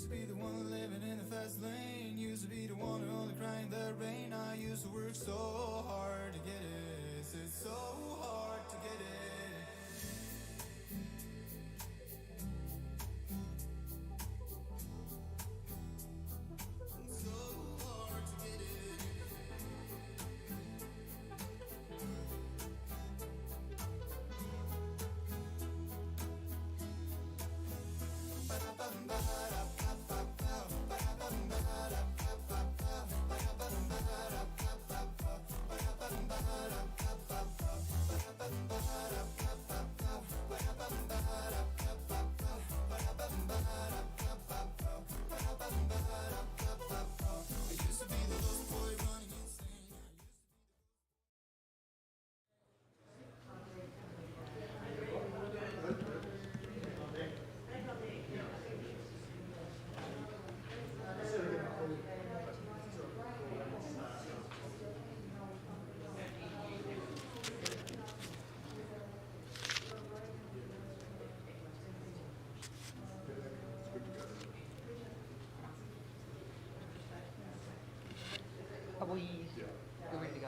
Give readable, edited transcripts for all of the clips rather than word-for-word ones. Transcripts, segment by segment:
Used to be the one living in the fast lane. Used to be the one who only cried in the rain. I used to work so hard to get it. It's so hard to get it. So hard to get it. Are we ready to go?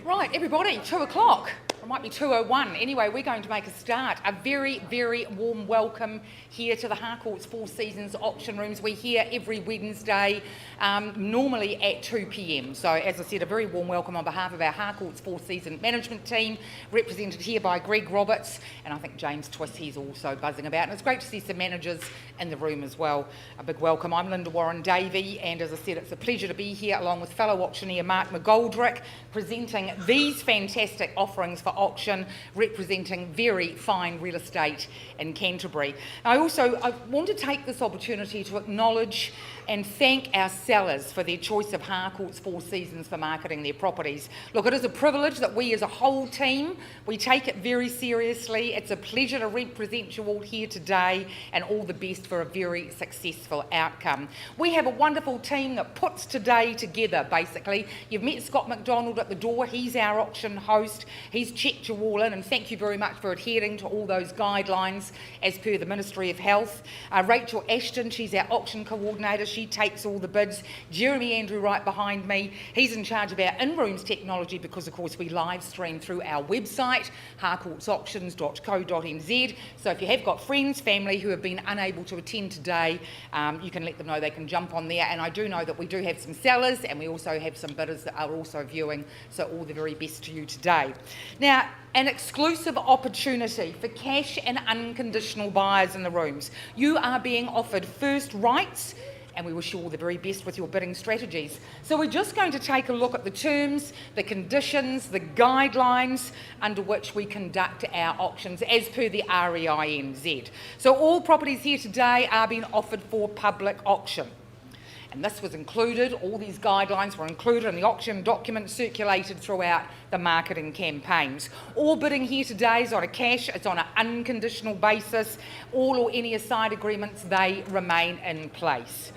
Right, everybody, 2 o'clock. It might be 2:01. Anyway, we're going to make a start. A very, very warm welcome here to the Harcourts Four Seasons auction rooms. We're here every Wednesday, normally at 2 p.m. So, as I said, a very warm welcome on behalf of our Harcourts Four Season management team, represented here by Greg Roberts, and I think James Twiss, he's also buzzing about. And it's great to see some managers in the room as well. A big welcome. I'm Linda Warren-Davey, and as I said, it's a pleasure to be here along with fellow auctioneer Mark McGoldrick, presenting these fantastic offerings for auction, representing very fine real estate in Canterbury. I want to take this opportunity to acknowledge and thank our sellers for their choice of Harcourts Four Seasons for marketing their properties. Look, it is a privilege that we as a whole team, we take it very seriously. It's a pleasure to represent you all here today, and all the best for a very successful outcome. We have a wonderful team that puts today together, basically. You've met Scott McDonald at the door. He's our auction host. He's checked you all in, and thank you very much for adhering to all those guidelines as per the Ministry of Health. Rachel Ashton, she's our auction coordinator. She takes all the bids. Jeremy Andrew right behind me. He's in charge of our in-rooms technology because, of course, we live stream through our website, harcourtsauctions.co.nz. So if you have got friends, family who have been unable to attend today, you can let them know they can jump on there. And I do know that we do have some sellers, and we also have some bidders that are also viewing. So all the very best to you today. Now, an exclusive opportunity for cash and unconditional buyers in the rooms. You are being offered first rights, and we wish you all the very best with your bidding strategies. So we're just going to take a look at the terms, the conditions, the guidelines under which we conduct our auctions as per the REINZ. So all properties here today are being offered for public auction. And this was included, all these guidelines were included in the auction document circulated throughout the marketing campaigns. All bidding here today is on a cash, it's on an unconditional basis. All or any aside agreements, they remain in place.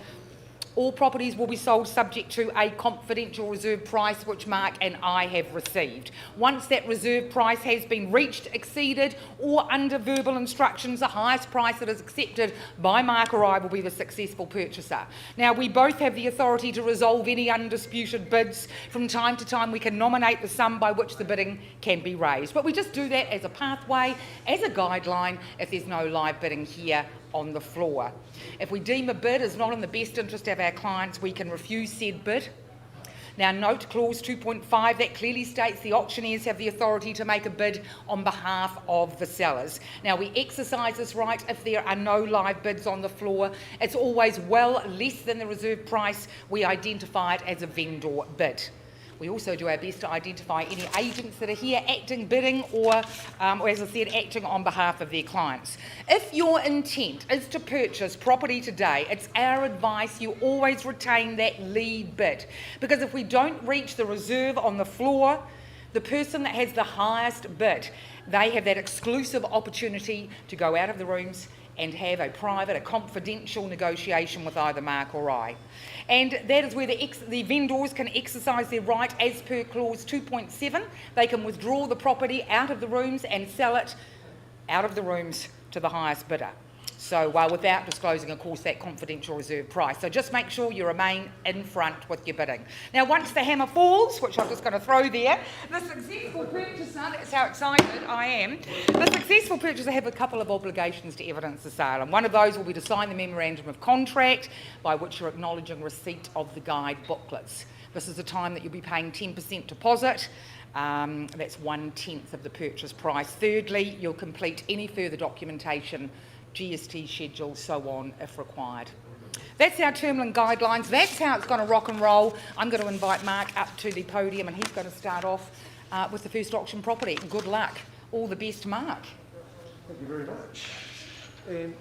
All properties will be sold subject to a confidential reserve price which Mark and I have received. Once that reserve price has been reached, exceeded, or under verbal instructions, the highest price that is accepted by Mark or I will be the successful purchaser. Now, we both have the authority to resolve any undisputed bids. From time to time, we can nominate the sum by which the bidding can be raised. But we just do that as a pathway, as a guideline, if there's no live bidding here on the floor. If we deem a bid is not in the best interest of our clients, we can refuse said bid. Now, note clause 2.5, that clearly states the auctioneers have the authority to make a bid on behalf of the sellers. Now, we exercise this right if there are no live bids on the floor. It's always well less than the reserve price. We identify it as a vendor bid. We also do our best to identify any agents that are here acting, bidding, or as I said, acting on behalf of their clients. If your intent is to purchase property today, it's our advice you always retain that lead bid. Because if we don't reach the reserve on the floor, the person that has the highest bid, they have that exclusive opportunity to go out of the rooms and have a private, a confidential negotiation with either Mark or I. And that is where the vendors can exercise their right as per clause 2.7. They can withdraw the property out of the rooms and sell it out of the rooms to the highest bidder. So without disclosing, of course, that confidential reserve price. So just make sure you remain in front with your bidding. Now, once the hammer falls, which I'm just going to throw there, the successful purchaser, that's how excited I am, the successful purchaser have a couple of obligations to evidence the sale, and one of those will be to sign the memorandum of contract by which you're acknowledging receipt of the guide booklets. This is the time that you'll be paying 10% deposit. That's 1/10 of the purchase price. Thirdly, you'll complete any further documentation, GST schedule, so on, if required. That's our terminal and guidelines. That's how it's going to rock and roll. I'm going to invite Mark up to the podium, and he's going to start off with the first auction property. Good luck. All the best, Mark. Thank you very much. And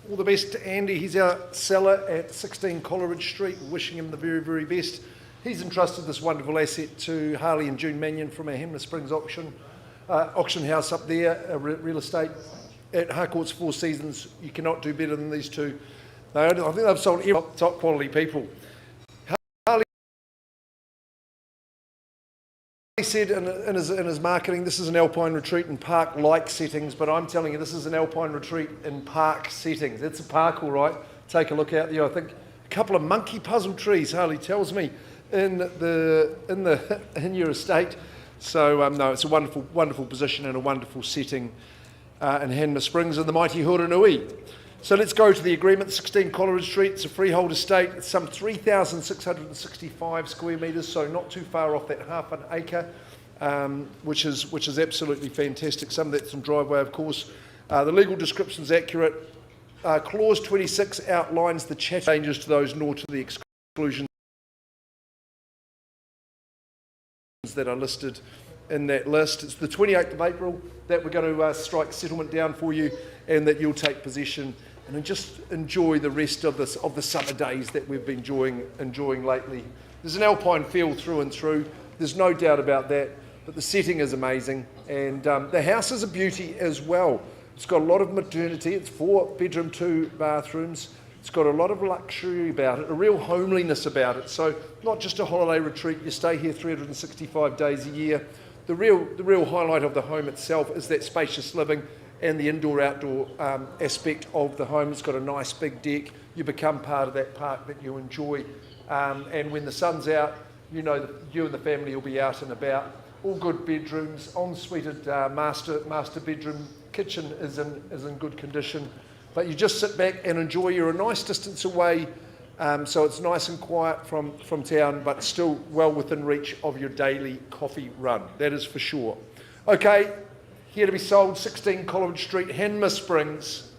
all the best to Andy. He's our seller at 16 Coleridge Street. Wishing him the very, very best. He's entrusted this wonderful asset to Harley and June Mannion from our Hemner Springs auction house up there, real estate. At Harcourts, Four Seasons, you cannot do better than these two. I think they've sold top quality people. Harley said in his marketing, this is an alpine retreat in park-like settings, but I'm telling you, this is an alpine retreat in park settings. It's a park, all right. Take a look out there. I think a couple of monkey puzzle trees, Harley tells me, in your estate. So no, it's a wonderful, wonderful position and a wonderful setting. In Hemner Springs and the mighty Huronui. So let's go to the agreement. 16 Coleridge Street. It's a freehold estate. It's some 3,665 square metres, so not too far off that half an acre, which is absolutely fantastic. Some of that's some driveway, of course. The legal description is accurate. Clause 26 outlines the changes to those nor to the exclusions that are listed in that list. It's the 28th of April that we're going to strike settlement down for you, and that you'll take possession and just enjoy the rest of the summer days that we've been enjoying lately. There's an alpine feel through and through. There's no doubt about that. But the setting is amazing, and the house is a beauty as well. It's got a lot of modernity. It's 4-bedroom, 2 bathrooms. It's got a lot of luxury about it, a real homeliness about it. So not just a holiday retreat. You stay here 365 days a year. The real highlight of the home itself is that spacious living and the indoor-outdoor aspect of the home. It's got a nice big deck. You become part of that park that you enjoy. And when the sun's out, you know that you and the family will be out and about. All good bedrooms, en-suited master bedroom. Kitchen is in good condition. But you just sit back and enjoy. You're a nice distance away, so it's nice and quiet from town, but still well within reach of your daily coffee run. That is for sure. Okay, here to be sold, 16 Coleridge Street, Hemner Springs.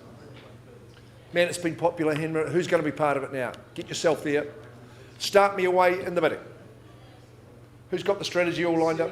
Man, it's been popular, Hemner. Who's going to be part of it now? Get yourself there. Start me away in the bidding. Who's got the strategy all lined up?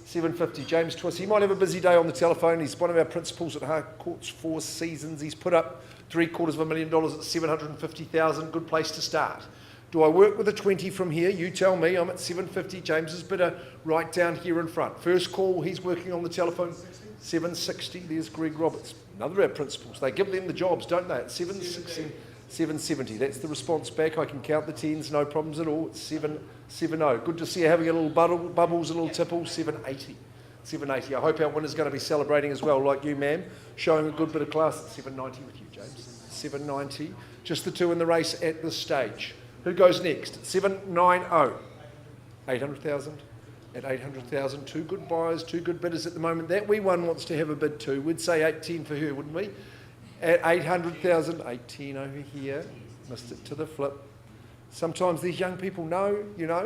750. James Twiss. He might have a busy day on the telephone. He's one of our principals at Harcourts, Four Seasons. He's put up $750,000 at 750,000. Good place to start. Do I work with a 20 from here? You tell me. I'm at 750. James's bidder right down here in front. First call. He's working on the telephone. 760. There's Greg Roberts. Another of our principals. They give them the jobs, don't they? At 760. 770. That's the response back. I can count the tens, no problems at all. 770. Good to see you having a little bubbles, a little tipple. 780. 780. I hope our winner's going to be celebrating as well, like you, ma'am. Showing a good bit of class at 790 with you, James. 790. Just the two in the race at this stage. Who goes next? 790. 800,000. At 800,000. Two good buyers, two good bidders at the moment. That wee one wants to have a bid too. We'd say 810 for her, wouldn't we? At 800,000, 810 over here, missed it to the flip. Sometimes these young people know,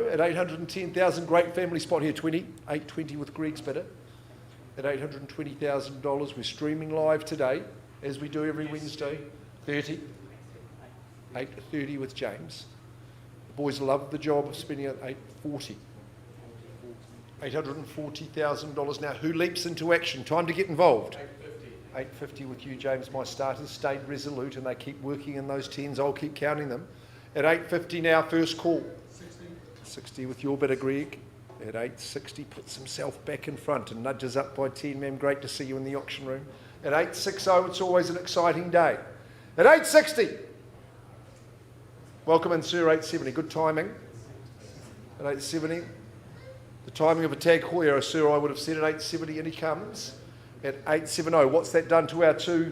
at 810,000, great family spot here, 820 with Greg's bidder. At $820,000, we're streaming live today, as we do every Wednesday. 830 with James. The boys love the job of spending at 840. $840,000 now. Who leaps into action? Time to get involved. 850 with you, James. My starters stayed resolute and they keep working in those tens. I'll keep counting them. At 850 now, first call. 60 with your bidder, Greg. At 860, puts himself back in front and nudges up by 10, ma'am. Great to see you in the auction room. At 860, it's always an exciting day. At 860, welcome in, sir. 870, good timing. At 870, the timing of a tag heuer, sir, I would have said at 870, and he comes. At 870, what's that done to our two?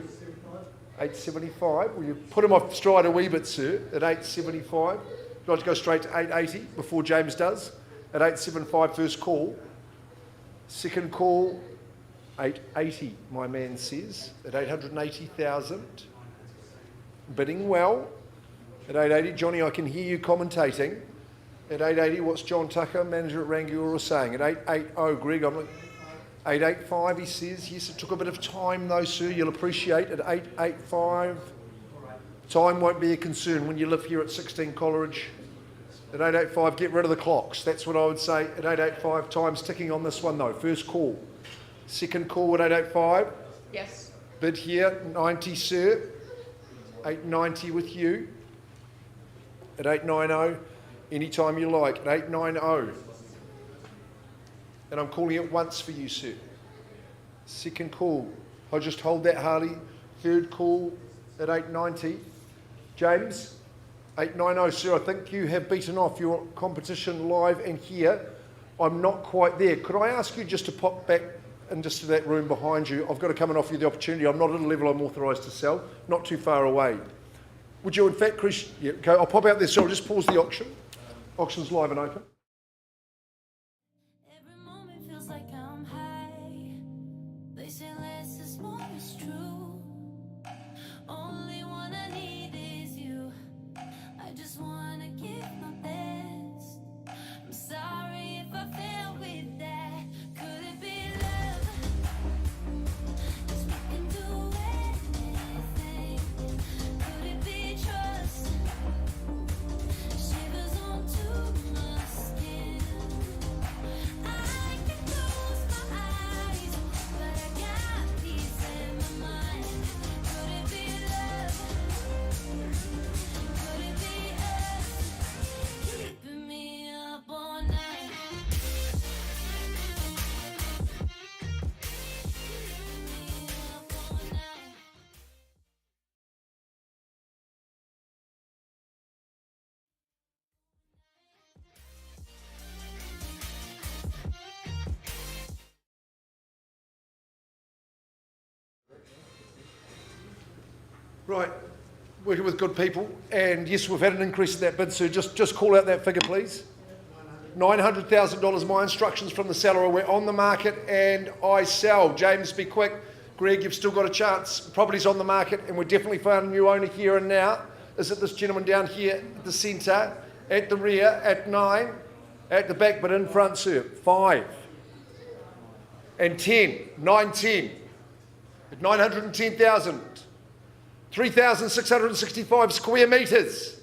875. Will you put him off stride a wee bit, sir, at 875? Would you like to go straight to 880 before James does? At 875, first call. Second call, 880, my man says, at 880,000. Bidding well. At 880, Johnny, I can hear you commentating. At 880, what's John Tucker, manager at Rangiora, saying? At 880, Greg, I'm like, 885, he says. Yes, it took a bit of time though, sir. You'll appreciate. At 885, time won't be a concern when you live here at 16 Coleridge. At 885, get rid of the clocks. That's what I would say. At 885, time's ticking on this one though. First call. Second call at 885. Yes. Bid here, 90, sir. 890 with you. At 890, anytime you like. At 890. And I'm calling it once for you, sir. Second call. I'll just hold that, Harley. Third call at 890. James, 890, sir. I think you have beaten off your competition live and here. I'm not quite there. Could I ask you just to pop back and just to that room behind you? I've got to come and offer you the opportunity. I'm not at a level I'm authorised to sell, not too far away. Would you, in fact, Chris, yeah, okay, I'll pop out there, so I'll just pause the auction. Auction's live and open. Every moment feels like I'm high. They say less is more is true. Only one I need is you. I just wanna give my best. I'm sorry if I fail with that. Could it be love? 'Cause we can do anything. Could it be trust? Shivers onto my skin. I can close my eyes, but I got peace in my mind. Could it be love? Could it be us? Keeping me up all night. Keeping me up all night. Right, working with good people, and yes, we've had an increase in that bid, so just call out that figure, please. $900,000. My instructions from the seller are we're on the market and I sell. James, be quick. Greg, you've still got a chance. Property's on the market and we're definitely finding a new owner here and now. Is it this gentleman down here at the centre, at the rear, at 9, at the back, but in front, sir? 5 and 10, 910, at 910,000. 3,665 square metres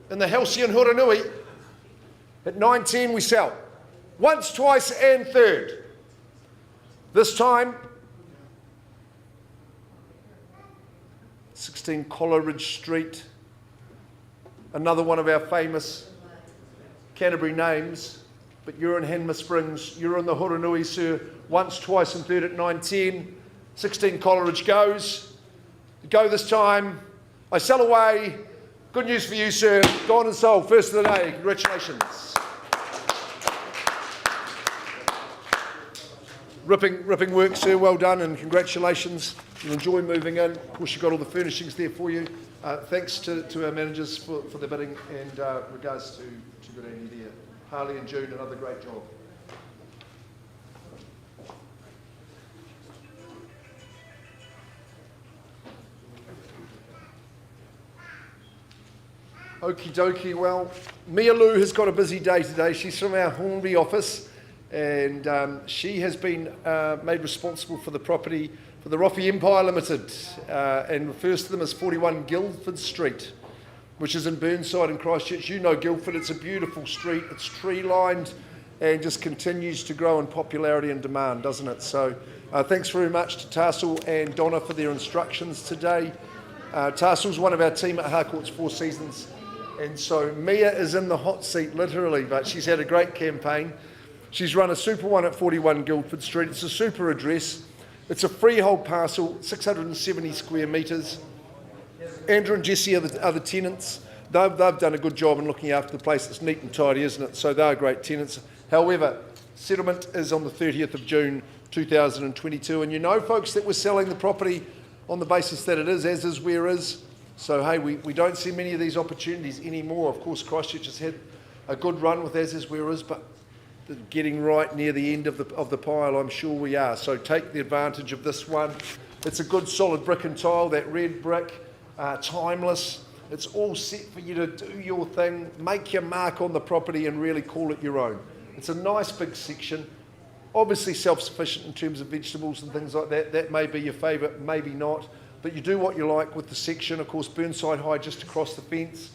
in the Halcyon Huranui. At 910 we sell. Once, twice and third. This time, 16 Coleridge Street, another one of our famous Canterbury names, but you're in Hanma Springs, you're in the Huranui, sir. Once, twice and third at 910. 16 Coleridge goes. Go this time. I sell away. Good news for you, sir. Gone and sold. First of the day. Congratulations. Ripping work, sir. Well done and congratulations. You'll enjoy moving in. Of course, you've got all the furnishings there for you. Thanks to our managers for the bidding and regards to good Andy there. Harley and June, another great job. Okie dokie, well, Mia Lou has got a busy day today. She's from our Hornby office and she has been made responsible for the property for the Roffey Empire Limited and refers to them as 41 Guildford Street, which is in Burnside in Christchurch. You know Guildford, it's a beautiful street, it's tree lined and just continues to grow in popularity and demand, doesn't it? So thanks very much to Tarsal and Donna for their instructions today. Tarsal's one of our team at Harcourts 4 Seasons. And so Mia is in the hot seat, literally, but she's had a great campaign. She's run a super one at 41 Guildford Street. It's a super address. It's a freehold parcel, 670 square metres. Andrew and Jesse are the tenants. They've done a good job in looking after the place. It's neat and tidy, isn't it? So they're great tenants. However, settlement is on the 30th of June 2022. And you know, folks, that we're selling the property on the basis that it is as is where is. So, hey, we don't see many of these opportunities anymore. Of course, Christchurch has had a good run with as is where is, but getting right near the end of the pile, I'm sure we are. So take the advantage of this one. It's a good solid brick and tile, that red brick, timeless. It's all set for you to do your thing, make your mark on the property and really call it your own. It's a nice big section. Obviously self-sufficient in terms of vegetables and things like that. That may be your favourite, maybe not. But you do what you like with the section. Of course, Burnside High just across the fence.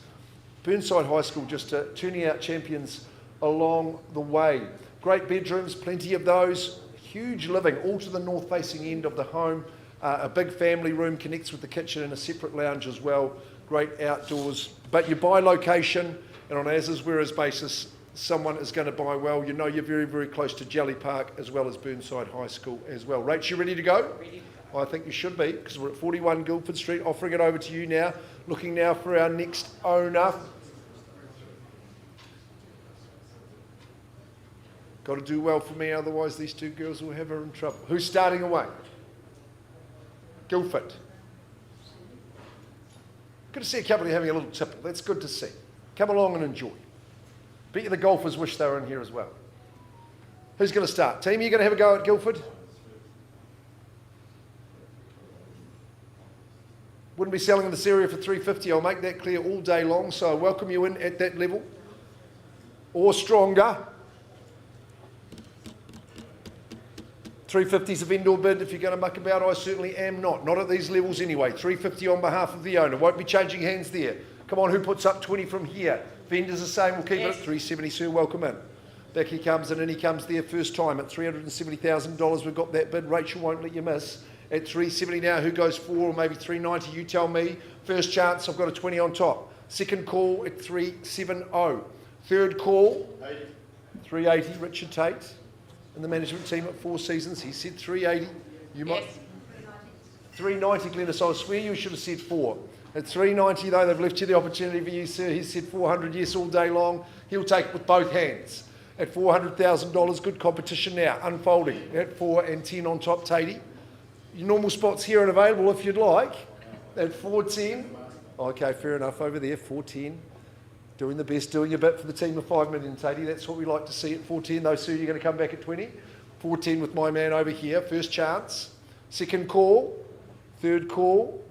Burnside High School just turning out champions along the way. Great bedrooms, plenty of those. Huge living, all to the north-facing end of the home. A big family room connects with the kitchen and a separate lounge as well. Great outdoors. But you buy location, and on an as-is where-is basis, someone is going to buy well. You know you're very, very close to Jelly Park as well as Burnside High School as well. Rach, you ready to go? Ready. I think you should be, because we're at 41 Guildford Street. Offering it over to you now. Looking now for our next owner. Got to do well for me, otherwise these two girls will have her in trouble. Who's starting away? Guildford. Good to see a couple of you having a little tipple. That's good to see. Come along and enjoy. Bet you the golfers wish they were in here as well. Who's going to start? Team, you going to have a go at Guildford? Wouldn't be selling in this area for $350. I'll make that clear all day long, so I welcome you in at that level. Or stronger. $350 is a vendor bid. If you're going to muck about, I certainly am not. Not at these levels anyway. $350 on behalf of the owner. Won't be changing hands there. Come on, who puts up 20 from here? Vendors are saying we'll keep it at $370, sir. Welcome in. Back he comes, and in he comes there first time at $370,000. We've got that bid. Rachel won't let you miss. At $370 now, who goes for, or maybe $390? You tell me. First chance, I've got a 20 on top. Second call at $370. Third call, $380, Richard Tate. And the management team at Four Seasons, he said $380. You might $390, Glennis. I swear you should have said $4. At $390 though, they've left you the opportunity for you, sir. He said $400, yes, all day long. He'll take it with both hands. At $400,000, good competition now, unfolding. At 4 and 10 on top, Tatey. Your normal spots here and available if you'd like. At 410. Okay, fair enough over there, 410. Doing the best, doing your bit for the team of 5 million, Tatey. That's what we like to see at 410, though, sir. You're going to come back at 20. 410 with my man over here. First chance. Second call. Third call.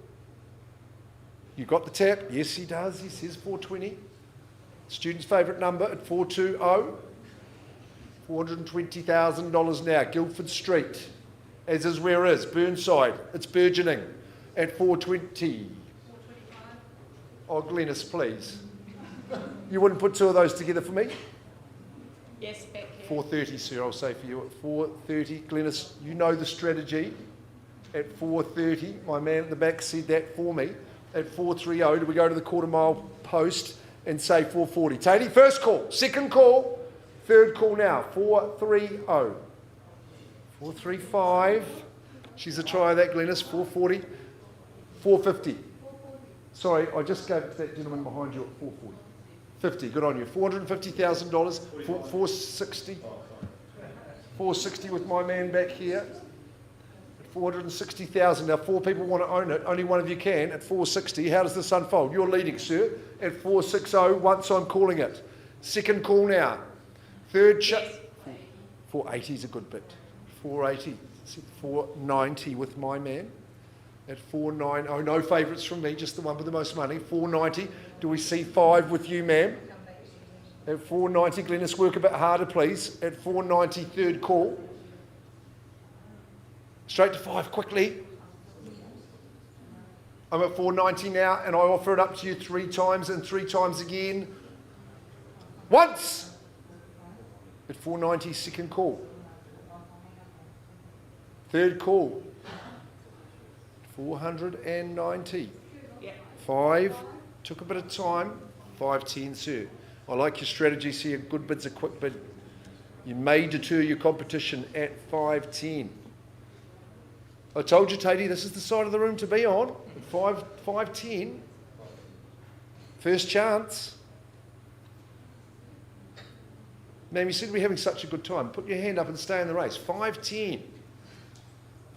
You got the tap? Yes, he does. He says 420. Student's favourite number at 420. $420,000 now. Guildford Street. As is where is. Burnside. It's burgeoning at 420. Oh, Glennis, please. You wouldn't put two of those together for me? Yes, back here. 430, sir, I'll say for you. At 430, Glennis, you know the strategy. At 430, my man at the back said that for me. At 430, do we go to the quarter mile post and say 440? Tatey, first call, second call, third call now. 430. 435. She's a try of that, Glennis. 440. 450. Sorry, I just gave it to that gentleman behind you at 440. 50, good on you. $450,000, 460. 460 with my man back here. At 460,000. Now 4 people want to own it. Only one of you can at 460. How does this unfold? You're leading, sir. At 460, once I'm calling it. Second call now. Third 480 is a good bit. 480. 490 with my man. At 490, no favourites from me, just the one with the most money. 490. Do we see 5 with you, ma'am? At 490, Glennis, work a bit harder, please. At 490, third call. Straight to 5, quickly. I'm at 490 now, and I offer it up to you 3 times and 3 times again. Once! At 490, second call. Third call. 490. Yeah. 5. Took a bit of time. 510, sir. I like your strategy, see a good bid's a quick bid. You may deter your competition at 510. I told you, Tatey, this is the side of the room to be on. 510. First chance. Ma'am, you seem to be having such a good time. Put your hand up and stay in the race. 510.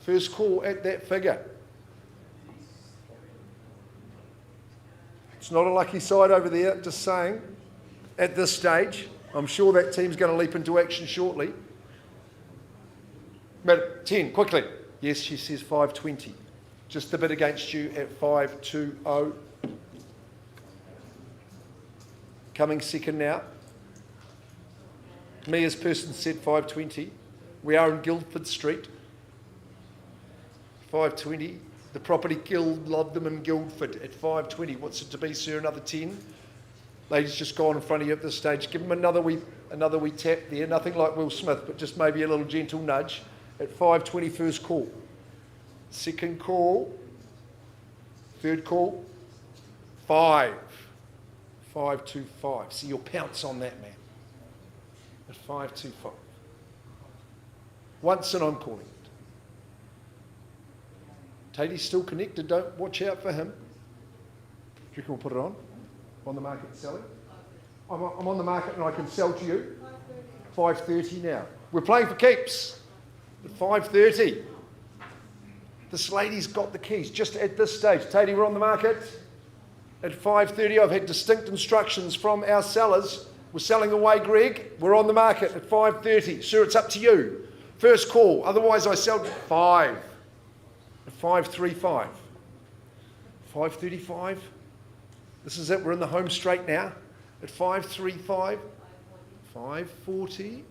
First call at that figure. It's not a lucky side over there, just saying. At this stage, I'm sure that team's going to leap into action shortly. Madam, 10, quickly. Yes, she says 5.20. Just a bit against you at 5.20. Coming second now. Me as person said 5.20. We are in Guildford Street. 5.20. The Property Guild loved them in Guildford at 5.20. What's it to be, sir? Another 10? Ladies, just go on in front of you at this stage. Give them another wee tap there. Nothing like Will Smith, but just maybe a little gentle nudge. At 5.20, first call. Second call. Third call. 5. 5.25. See, you'll pounce on that, man. At 5.25. Once and I'm calling it. Tatey's still connected. Don't watch out for him. Do you reckon we'll put it on? On the market selling? I'm on the market and I can sell to you. 5.30 now. We're playing for keeps. At 5.30. This lady's got the keys just at this stage. Tatey, we're on the market. At 5.30, I've had distinct instructions from our sellers. We're selling away, Greg. We're on the market at 5.30. Sir, it's up to you. First call. Otherwise, I sell 5. At 5.35. 5.35. This is it. We're in the home straight now. At 5.35. 5.40.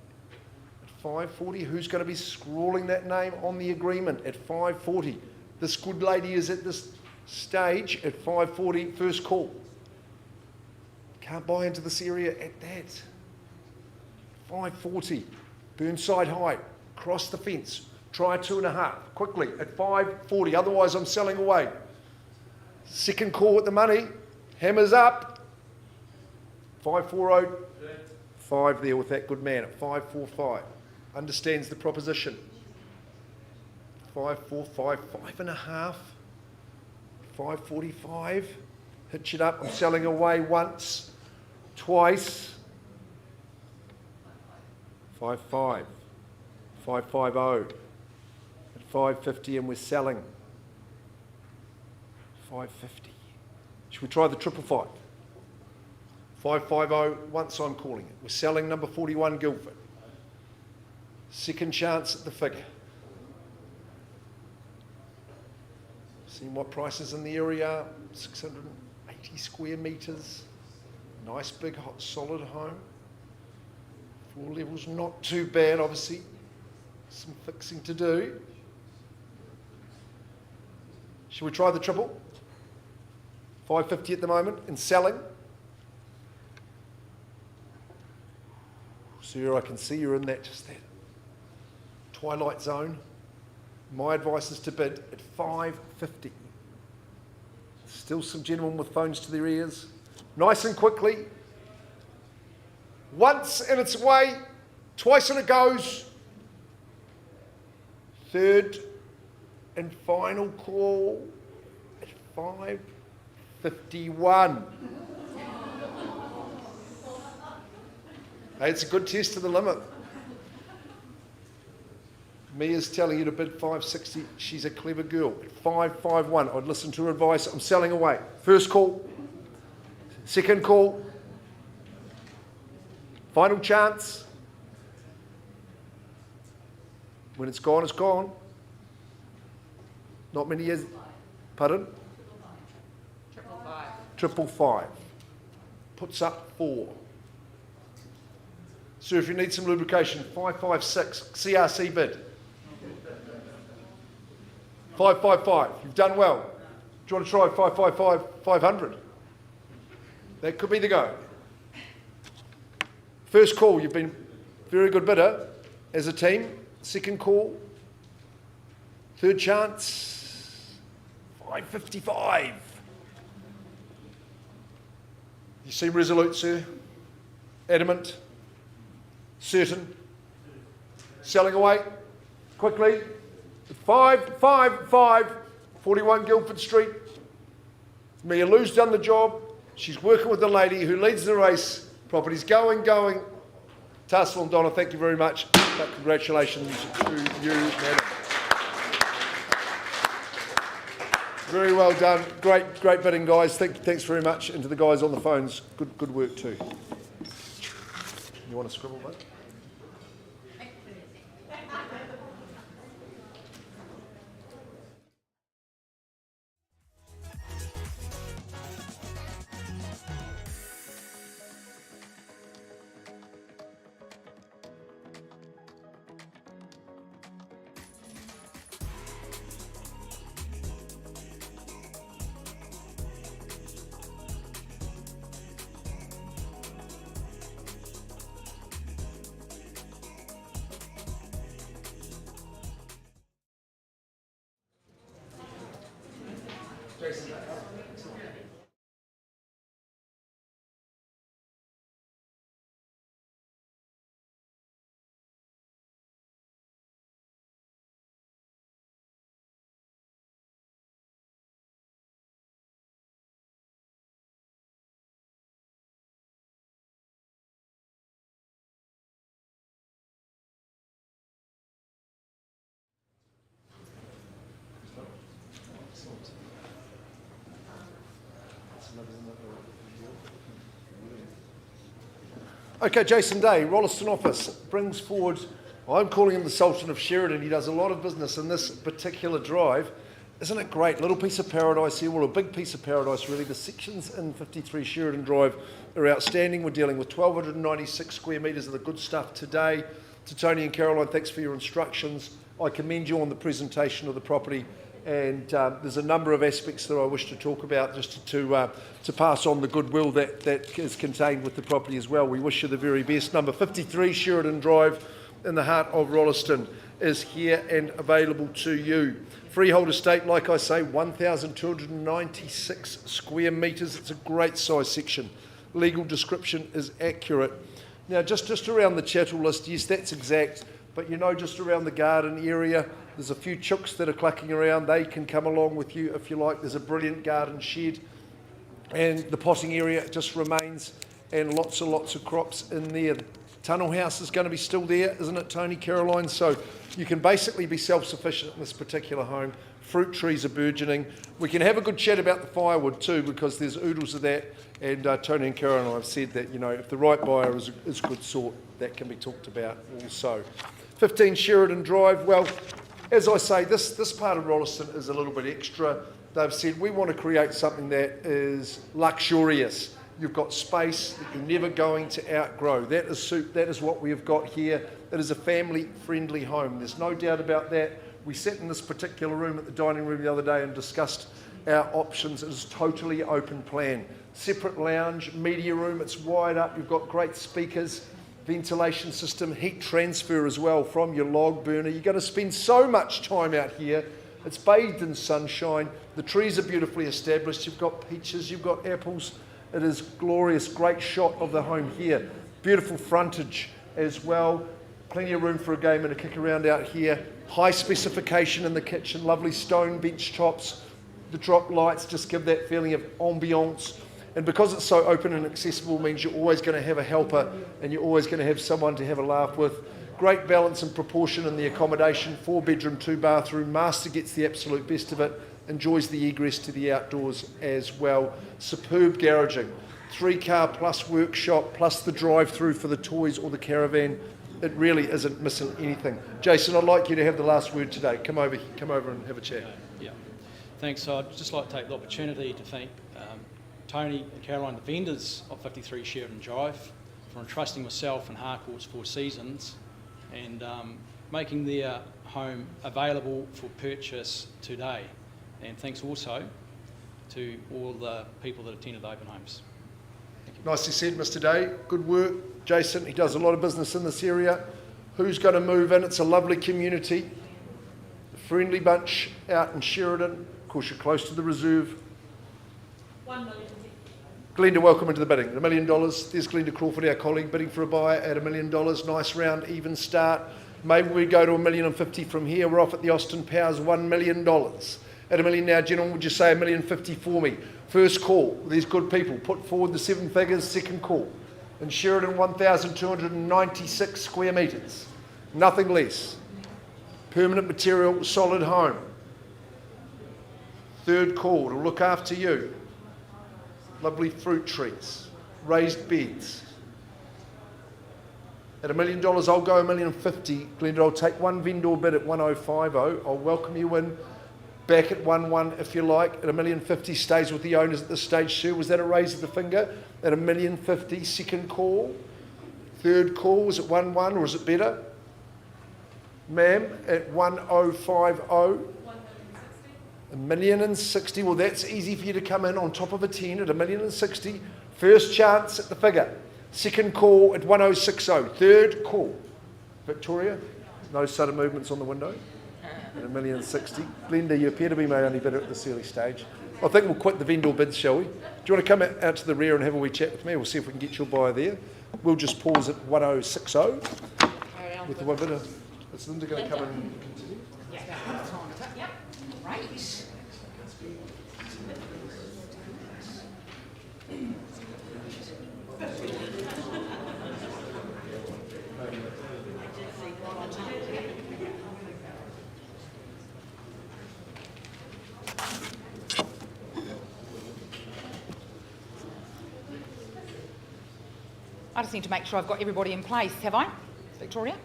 At 5.40. Who's going to be scrawling that name on the agreement? At 5.40. This good lady is at this stage at 5.40. First call. Can't buy into this area at that. 5.40. Burnside High. Cross the fence. Try 2.5. Quickly at 5.40. Otherwise, I'm selling away. Second call at the money. Hammers up. 5.40. 5 there with that good man at 5.45. Understands the proposition. 5.45. 5.5. 5.45. Hitch it up. I'm selling away once. Twice. 5.5. 5.50. At 5.50 and we're selling. 5.50. Should we try the 555? 5.50 once I'm calling it. We're selling number 41 Guildford. Second chance at the figure. Seeing what prices in the area are. 680 square metres. Nice big hot solid home. 4 levels, not too bad obviously. Some fixing to do. Shall we try the triple? 5.50 at the moment and selling. Sir, I can see you're in that twilight zone. My advice is to bid at 5.50. Still some gentlemen with phones to their ears. Nice and quickly. Once and it's away. Twice and it goes. Third and final call at 5.51. Hey, it's a good test to the limit. Mia's telling you to bid 5.60. She's a clever girl. At 5.51, I'd listen to her advice. I'm selling away. First call. Second call. Final chance. When it's gone, it's gone. Not many years. Pardon? 555. Puts up 4. So if you need some lubrication, 556. CRC bid. 555. You've done well. Do you want to try 555, 500? That could be the go. First call, you've been very good bidder as a team. Second call. Third chance. 555. You seem resolute, sir. Adamant. Certain. Selling away. Quickly. 555. 41 Guildford Street. Mia Lou's done the job. She's working with the lady who leads the race. Property's going. Tassel and Donna, thank you very much. But congratulations to you, madam. Very well done. Great bidding, guys. Thanks very much. And to the guys on the phones, good work too. You want to scribble, mate? Okay, Jason Day, Rolleston office, brings forward, I'm calling him the Sultan of Sheridan. He does a lot of business in this particular drive. Isn't it great? Little piece of paradise here, well, a big piece of paradise really. The sections in 53 Sheridan Drive are outstanding. We're dealing with 1,296 square metres of the good stuff today. To Tony and Caroline, thanks for your instructions. I commend you on the presentation of the property, and there's a number of aspects that I wish to talk about just to pass on the goodwill that is contained with the property as well. We wish you the very best. Number 53 Sheridan Drive in the heart of Rolleston is here and available to you. Freehold estate, like I say, 1,296 square metres. It's a great size section. Legal description is accurate. Now, just around the chattel list, yes, that's exact. But you know, just around the garden area, there's a few chooks that are clucking around. They can come along with you if you like. There's a brilliant garden shed. And the potting area just remains, and lots of crops in there. The tunnel house is going to be still there, isn't it, Tony, Caroline? So you can basically be self-sufficient in this particular home. Fruit trees are burgeoning. We can have a good chat about the firewood too, because there's oodles of that. And Tony and Caroline have said that, you know, if the right buyer is a good sort, that can be talked about also. 15 Sheridan Drive, well, as I say, this part of Rolleston is a little bit extra. They've said we want to create something that is luxurious. You've got space that you're never going to outgrow. That is what we have got here. It is a family-friendly home. There's no doubt about that. We sat in this particular room at the dining room the other day and discussed our options. It is totally open plan. Separate lounge, media room, it's wide up. You've got great speakers, ventilation system, heat transfer as well from your log burner. You're going to spend so much time out here. It's bathed in sunshine. The trees are beautifully established. You've got peaches, you've got apples. It is glorious. Great shot of the home here. Beautiful frontage as well. Plenty of room for a game and a kick around out here. High specification in the kitchen. Lovely stone bench tops. The drop lights just give that feeling of ambiance. And because it's so open and accessible means you're always going to have a helper and you're always going to have someone to have a laugh with. Great balance and proportion in the accommodation. 4 bedroom, 2 bathroom. Master gets the absolute best of it. Enjoys the egress to the outdoors as well. Superb garaging. 3-car plus workshop plus the drive-through for the toys or the caravan. It really isn't missing anything. Jason, I'd like you to have the last word today. Come over and have a chat. Yeah. Thanks. So I'd just like to take the opportunity to thank Tony and Caroline, the vendors of 53 Sheridan Drive, for entrusting myself and Harcourts 4 Seasons and making their home available for purchase today. And thanks also to all the people that attended the open homes. Nicely said, Mr. Day. Good work. Jason, he does a lot of business in this area. Who's going to move in? It's a lovely community. A friendly bunch out in Sheridan. Of course, you're close to the reserve. 1 million. Glenda, welcome into the bidding. $1 million. There's Glenda Crawford, our colleague, bidding for a buyer at $1 million. Nice round, even start. Maybe we go to $1.05 million from here. We're off at the Austin Powers, $1 million. At $1 million now, gentlemen, would you say $1.05 million for me? First call. These good people put forward the 7 figures. Second call. In Sheridan, 1,296 square metres. Nothing less. Permanent material, solid home. Third call, it'll look after you. Lovely fruit trees, raised beds. At $1 million, I'll go $1,050,000. Glenda, I'll take one vendor bid at 1,050. I'll welcome you in. Back at 1-1 if you like. At $1,050,000 stays with the owners at this stage. Sue, was that a raise of the finger? At $1,050,000, second call. Third call, was it 1-1 or is it better? Ma'am, at 1,050. $1,060,000. Well, that's easy for you to come in on top of a 10 at $1,060,000. First chance at the figure. Second call at 1,060. Third call. Victoria, no sudden movements on the window. At $1,060,000. Glenda, you appear to be my only bidder at this early stage. I think we'll quit the vendor bids, shall we? Do you want to come out to the rear and have a wee chat with me? We'll see if we can get your buyer there. We'll just pause at 1,060 with the one bidder. Is Linda going to come and continue? Yeah, yep. Great. I just need to make sure I've got everybody in place, have I, Victoria?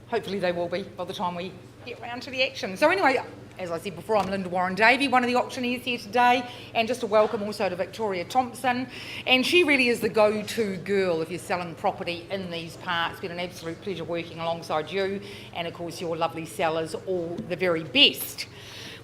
Hopefully they will be by the time we get round to the action. So anyway, as I said before, I'm Linda Warren-Davey, one of the auctioneers here today, and just a welcome also to Victoria Thompson. And she really is the go-to girl if you're selling property in these parts. It's been an absolute pleasure working alongside you, and of course your lovely sellers, all the very best.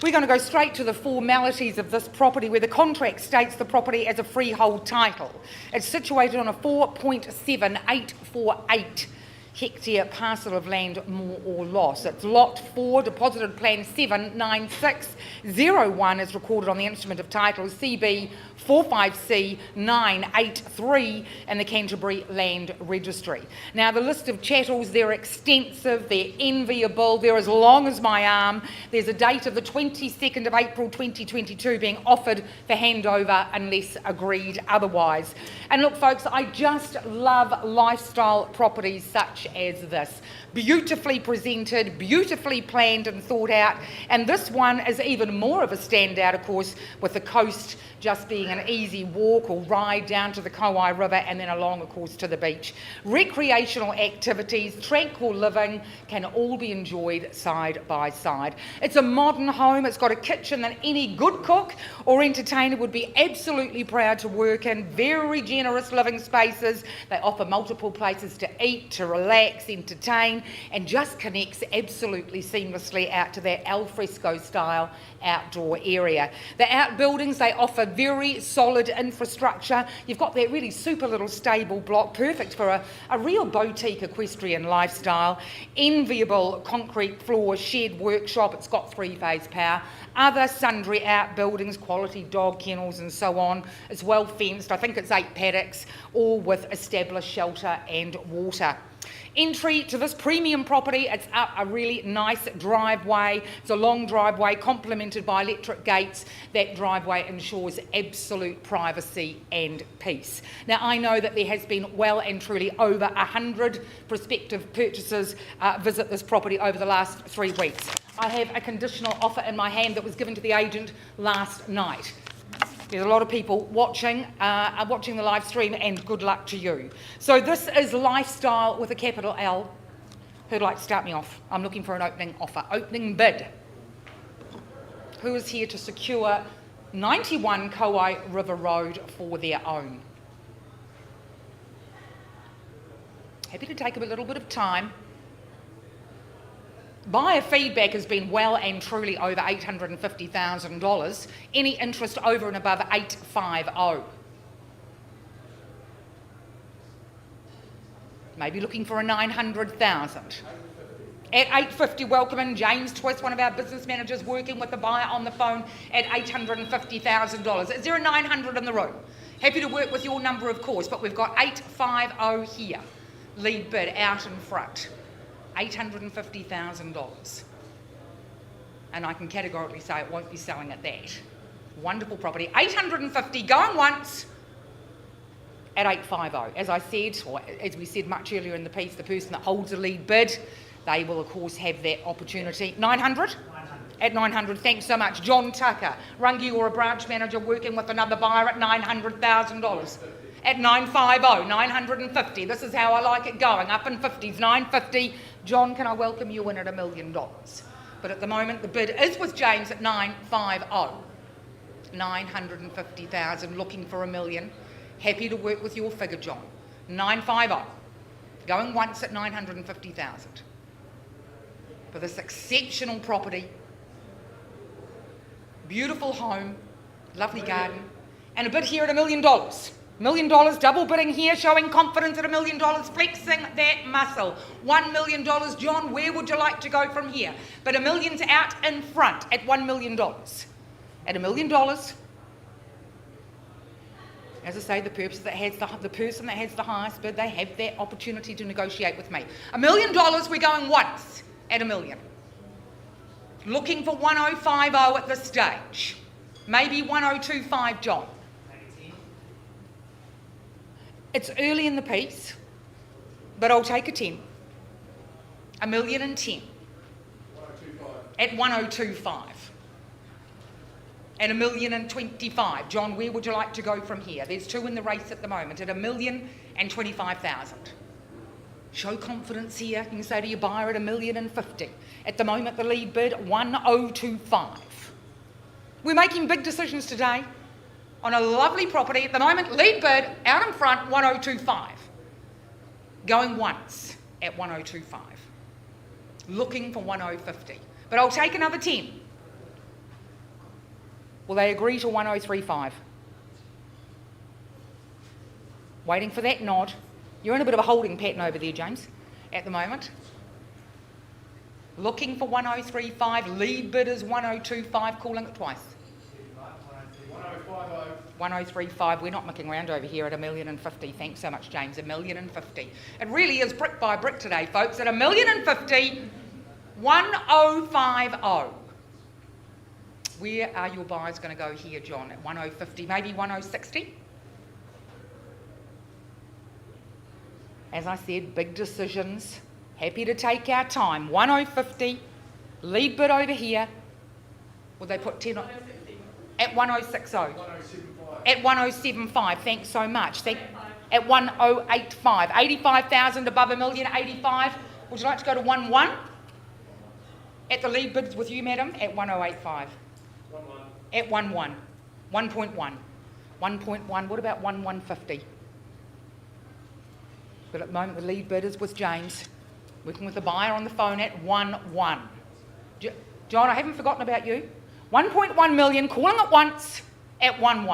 We're going to go straight to the formalities of this property, where the contract states the property as a freehold title. It's situated on a 4.7848 hectare parcel of land, more or less. It's lot 4, deposited plan 79601, is recorded on the instrument of title CB 45C 983 in the Canterbury Land Registry. Now, the list of chattels, they're extensive, they're enviable, they're as long as my arm. There's a date of the 22nd of April 2022 being offered for handover unless agreed otherwise. And look, folks, I just love lifestyle properties such as this. Beautifully presented, beautifully planned and thought out, and this one is even more of a standout, of course, with the coast just being an easy walk or ride down to the Kauai River and then along, of course, to the beach. Recreational activities, tranquil living can all be enjoyed side by side. It's a modern home. It's got a kitchen that any good cook or entertainer would be absolutely proud to work in. Very generous living spaces. They offer multiple places to eat, to relax, entertain, and just connects absolutely seamlessly out to that alfresco style outdoor area. The outbuildings, they offer very solid infrastructure. You've got that really super little stable block, perfect for a real boutique equestrian lifestyle. Enviable concrete floor shed workshop. It's got 3-phase power. Other sundry outbuildings, quality dog kennels and so on. It's well fenced. I think it's 8 paddocks, all with established shelter and water. Entry to this premium property, it's up a really nice driveway. It's a long driveway complemented by electric gates. That driveway ensures absolute privacy and peace. Now, I know that there has been well and truly over 100 prospective purchasers visit this property over the last 3 weeks. I have a conditional offer in my hand that was given to the agent last night. There's a lot of people watching the live stream, and good luck to you. So this is lifestyle with a capital L. Who'd like to start me off? I'm looking for an opening offer, opening bid. Who is here to secure 91 Kauai River Road for their own? Happy to take a little bit of time. Buyer feedback has been well and truly over $850,000. Any interest over and above 850? Maybe looking for a 900,000. At 850, welcome in James Twist, one of our business managers, working with the buyer on the phone at $850,000. Is there a 900 in the room? Happy to work with your number, of course, but we've got 850 here. Lead bid out in front. $850,000. And I can categorically say it won't be selling at that. Wonderful property. 850, going once at 850. As I said, or as we said much earlier in the piece, the person that holds a lead bid, they will of course have that opportunity. 900? At 900, thanks so much. John Tucker, Rungi or a branch manager working with another buyer at $900,000. At 950, 950. This is how I like it going, up in 50s, 950. John, can I welcome you in at $1 million? But at the moment, the bid is with James at 950. 950,000, looking for $1 million. Happy to work with your figure, John. 950. Going once at 950,000. For this exceptional property. Beautiful home, lovely garden, and a bid here at $1 million. $1 million, double bidding here, showing confidence at $1 million, flexing that muscle. $1 million, John, where would you like to go from here? But $1 million's out in front at $1 million. At $1 million, as I say, the person that has the highest bid, they have that opportunity to negotiate with me. $1 million, we're going once at $1 million. Looking for 1050 at this stage. Maybe 1025, John. It's early in the piece, but I'll take a 10. $1 million and 10. 1025. At 1025. At $1 million and 25. John, where would you like to go from here? There's two in the race at the moment at $1 million and 25,000. Show confidence here. You can say to your buyer at $1 million and 50. At the moment, the lead bid, 1025. We're making big decisions today on a lovely property. At the moment, lead bid out in front, 1025. Going once at 1025. Looking for 1050. But I'll take another 10. Will they agree to 1035? Waiting for that nod. You're in a bit of a holding pattern over there, James, at the moment. Looking for 1035, lead bid is 1025, calling it twice. 1035, we're not mucking around over here at $1 million and 50. Thanks so much, James, $1 million and 50. It really is brick by brick today, folks, at $1 million and 50, 1050. Where are your buyers going to go here, John? At 1050, maybe 1060? As I said, big decisions. Happy to take our time. 1050, lead bid over here. Will they put 10 on? At 1060. 1075. At 1075, thanks so much. At 1085. 85,000 above $1 million, 85. Would you like to go to 11? At the lead bids with you, madam, at 1085. 11. At 11. 1.1. 1.1, what about 1150? But at the moment, the lead bid is with James, working with the buyer on the phone at 11. John, I haven't forgotten about you. 1.1 million, calling it once at 11.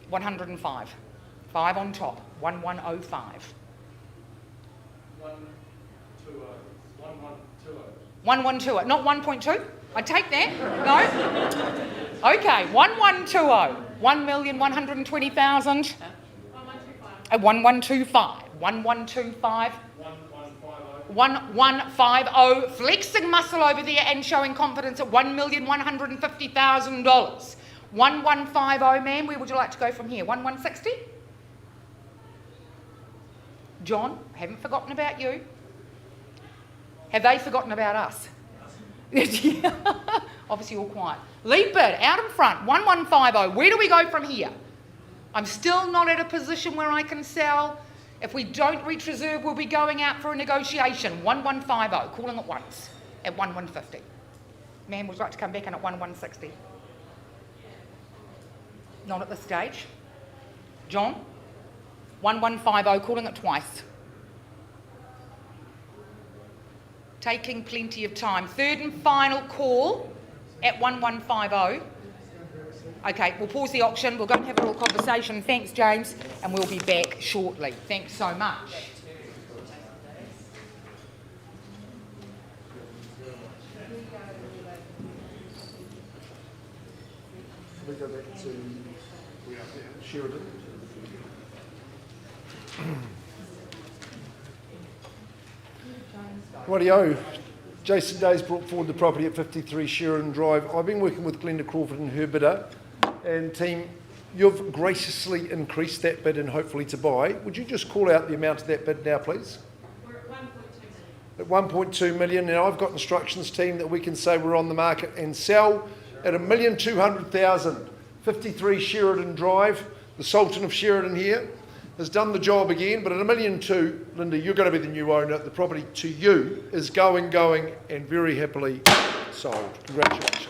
105. 5 on top. 1105. 1120. Not 1.2? I take that. No? Okay, 1120. 1,120,000. At 1125. 1125. 1150. Flexing muscle over there and showing confidence at $1,150,000. 1150, ma'am. Where would you like to go from here? 1160? John, haven't forgotten about you. Have they forgotten about us? Obviously all quiet. Lead bid, out in front, 1150. Where do we go from here? I'm still not at a position where I can sell. If we don't reach reserve, we'll be going out for a negotiation. 1150, calling it once at 1150. Ma'am, would you like to come back in at 1160? Not at this stage. John? 1150, calling it twice. Taking plenty of time. Third and final call at 1150. Okay, we'll pause the auction. We'll go and have a little conversation. Thanks, James, and we'll be back shortly. Thanks so much. We go back to Sheridan. Rightio. Jason Day's brought forward the property at 53 Sheridan Drive. I've been working with Glenda Crawford and her bidder. And team, you've graciously increased that bid and hopefully to buy. Would you just call out the amount of that bid now, please? We're at 1.2 million. at 1.2 million. Now I've got instructions, team, that we can say we're on the market and sell at 1,200,000. 53 Sheridan Drive, the Sultan of Sheridan here, has done the job again, but at 1.2 million, Linda, you're going to be the new owner. The property to you is going, and very happily sold. Congratulations.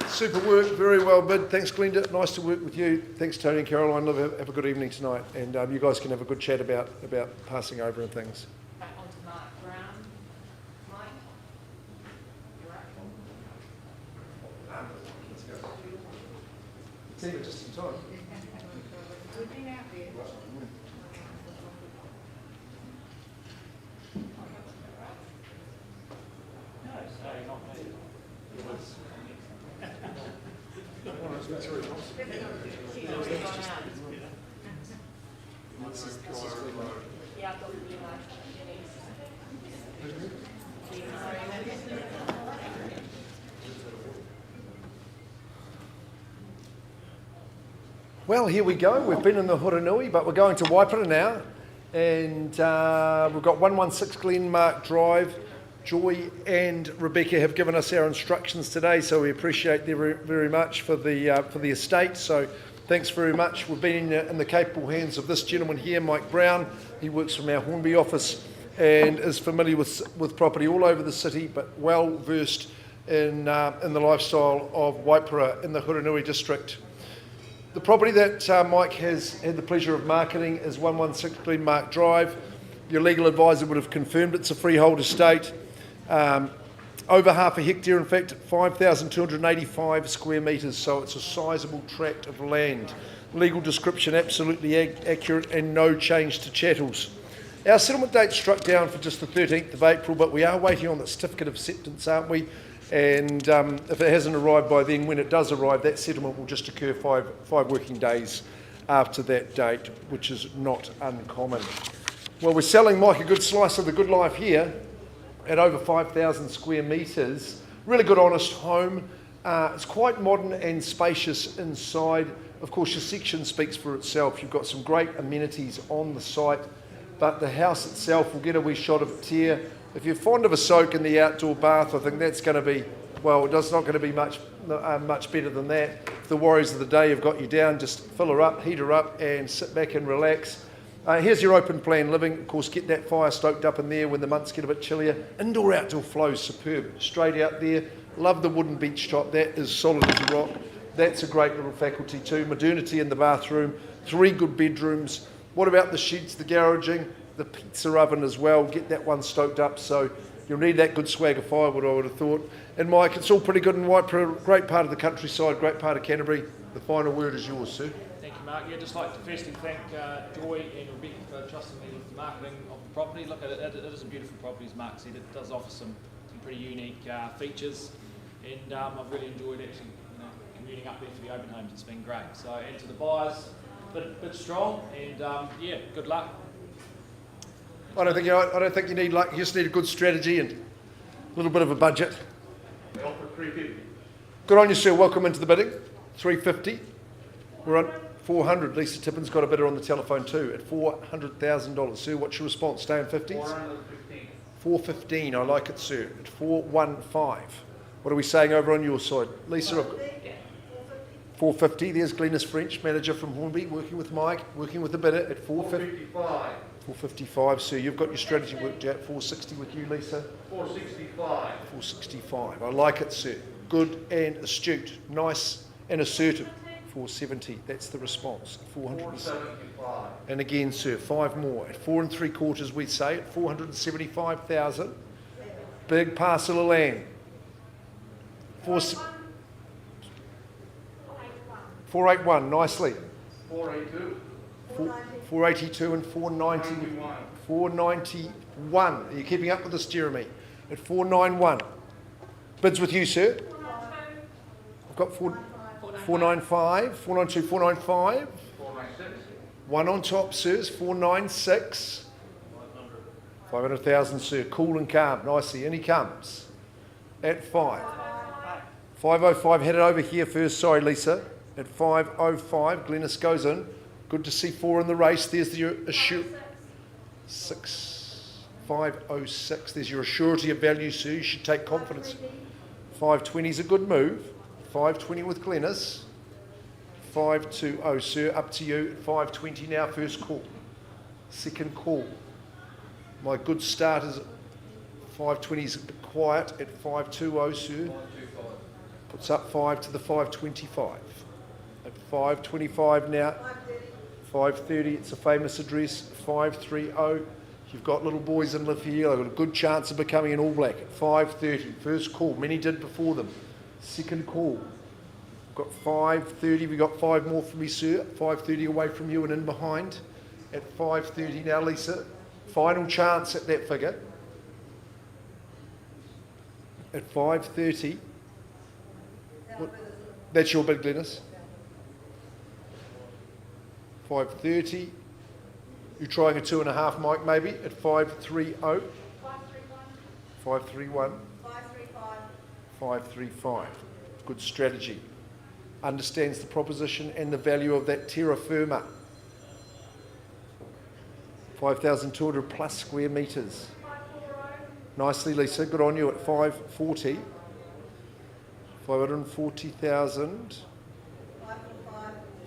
Super work, very well bid. Thanks, Glenda. Nice to work with you. Thanks, Tony and Caroline. Have a good evening tonight, and you guys can have a good chat about passing over and things. Back onto Mark Brown. Mike? It's even just in time. We've been out there. Well, here we go. We've been in the Huranui, but we're going to Waipara now. And we've got 116 Glenmark Drive. Joy and Rebecca have given us our instructions today, so we appreciate them very much for the estate. So thanks very much. We've been in the capable hands of this gentleman here, Mike Brown. He works from our Hornby office and is familiar with property all over the city, but well versed in the lifestyle of Waipara in the Huranui district. The property that Mike has had the pleasure of marketing is 116 Glenmark Drive. Your legal advisor would have confirmed it's a freehold estate. Over half a hectare, in fact, 5,285 square metres, so it's a sizable tract of land. Legal description absolutely accurate and no change to chattels. Our settlement date struck down for just the 13th of April, but we are waiting on the certificate of acceptance, aren't we? And if it hasn't arrived by then, when it does arrive, that settlement will just occur five working days after that date, which is not uncommon. Well, we're selling Mike a good slice of the good life here at over 5,000 square metres. Really good, honest home. It's quite modern and spacious inside. Of course, your section speaks for itself. You've got some great amenities on the site, but the house itself will get a wee shot of it here. If you're fond of a soak in the outdoor bath, I think that's going to be, well, it's not going to be much better than that. If the worries of the day have got you down, just fill her up, heat her up, and sit back and relax. Here's your open plan living. Of course, get that fire stoked up in there when the months get a bit chillier. Indoor-outdoor flow, superb. Straight out there. Love the wooden beach top. That is solid as a rock. That's a great little faculty too. Modernity in the bathroom. 3 good bedrooms. What about the sheds, the garaging, the pizza oven as well? Get that one stoked up. So you'll need that good swag of firewood, I would have thought. And Mike, it's all pretty good in Waipara. Great part of the countryside, great part of Canterbury. The final word is yours, sir. Thank you, Mark. Yeah, just like to firstly thank Joy and Rebecca for trusting me with the marketing of the property. Look, it is a beautiful property, as Mark said. It does offer some pretty unique features, and I've really enjoyed actually commuting up there for the open homes. It's been great. So, and to the buyers, bit strong, and yeah, good luck. I don't think you need luck. You just need a good strategy and a little bit of a budget. Good on you, sir. Welcome into the bidding. 350. We're on 400. Lisa Tippin's got a bidder on the telephone too at $400,000. Sir, what's your response? Stay in 50s? 415. I like it, sir. At 415. What are we saying over on your side? Lisa, 450. There's Glennis French, manager from Hornby, working with Mike, working with the bidder at 455. 455, sir. You've got your strategy worked out. 460 with you, Lisa? 465. 465. I like it, sir. Good and astute. Nice and assertive. 470. That's the response. 475. And again, sir, 5 more. At 4 3/4, we say, at 475,000. Big parcel of land. 481, nicely. 482. 482 and 490. 491. Are you keeping up with this, Jeremy? At 491. Bids with you, sir. I've got 495, 492, 495. 496. One on top, sir, is 496. 500,000, sir. Cool and calm, nicely. And he comes at 5. 505, headed over here first. Sorry, Lisa. At 505, Glennis goes in. Good to see 4 in the race. There's your assure 506. There's your surety of value, Sue. You should take confidence. 520 is a good move. 520 with Glennis. 520, sir, up to you. 520 now, first call. Second call. My good start is 520 is a bit quiet at 520, sir. Puts up 5 to the 525. At 525 now. 530, it's a famous address. 530. You've got little boys in Lafayette. They've got a good chance of becoming an All Black. At 530, first call. Many did before them. Second call. Got 530. We got 5 more from me, sir. 530 away from you and in behind. At 530 now, Lisa. Final chance at that figure. At 530. That's your bid, Glennis. 530. You're trying a 2.5, Mike, maybe, at 530. 531. 535. Good strategy. Understands the proposition and the value of that terra firma. 5,200 plus square metres. Nicely, Lisa. Good on you at 540. 540,000.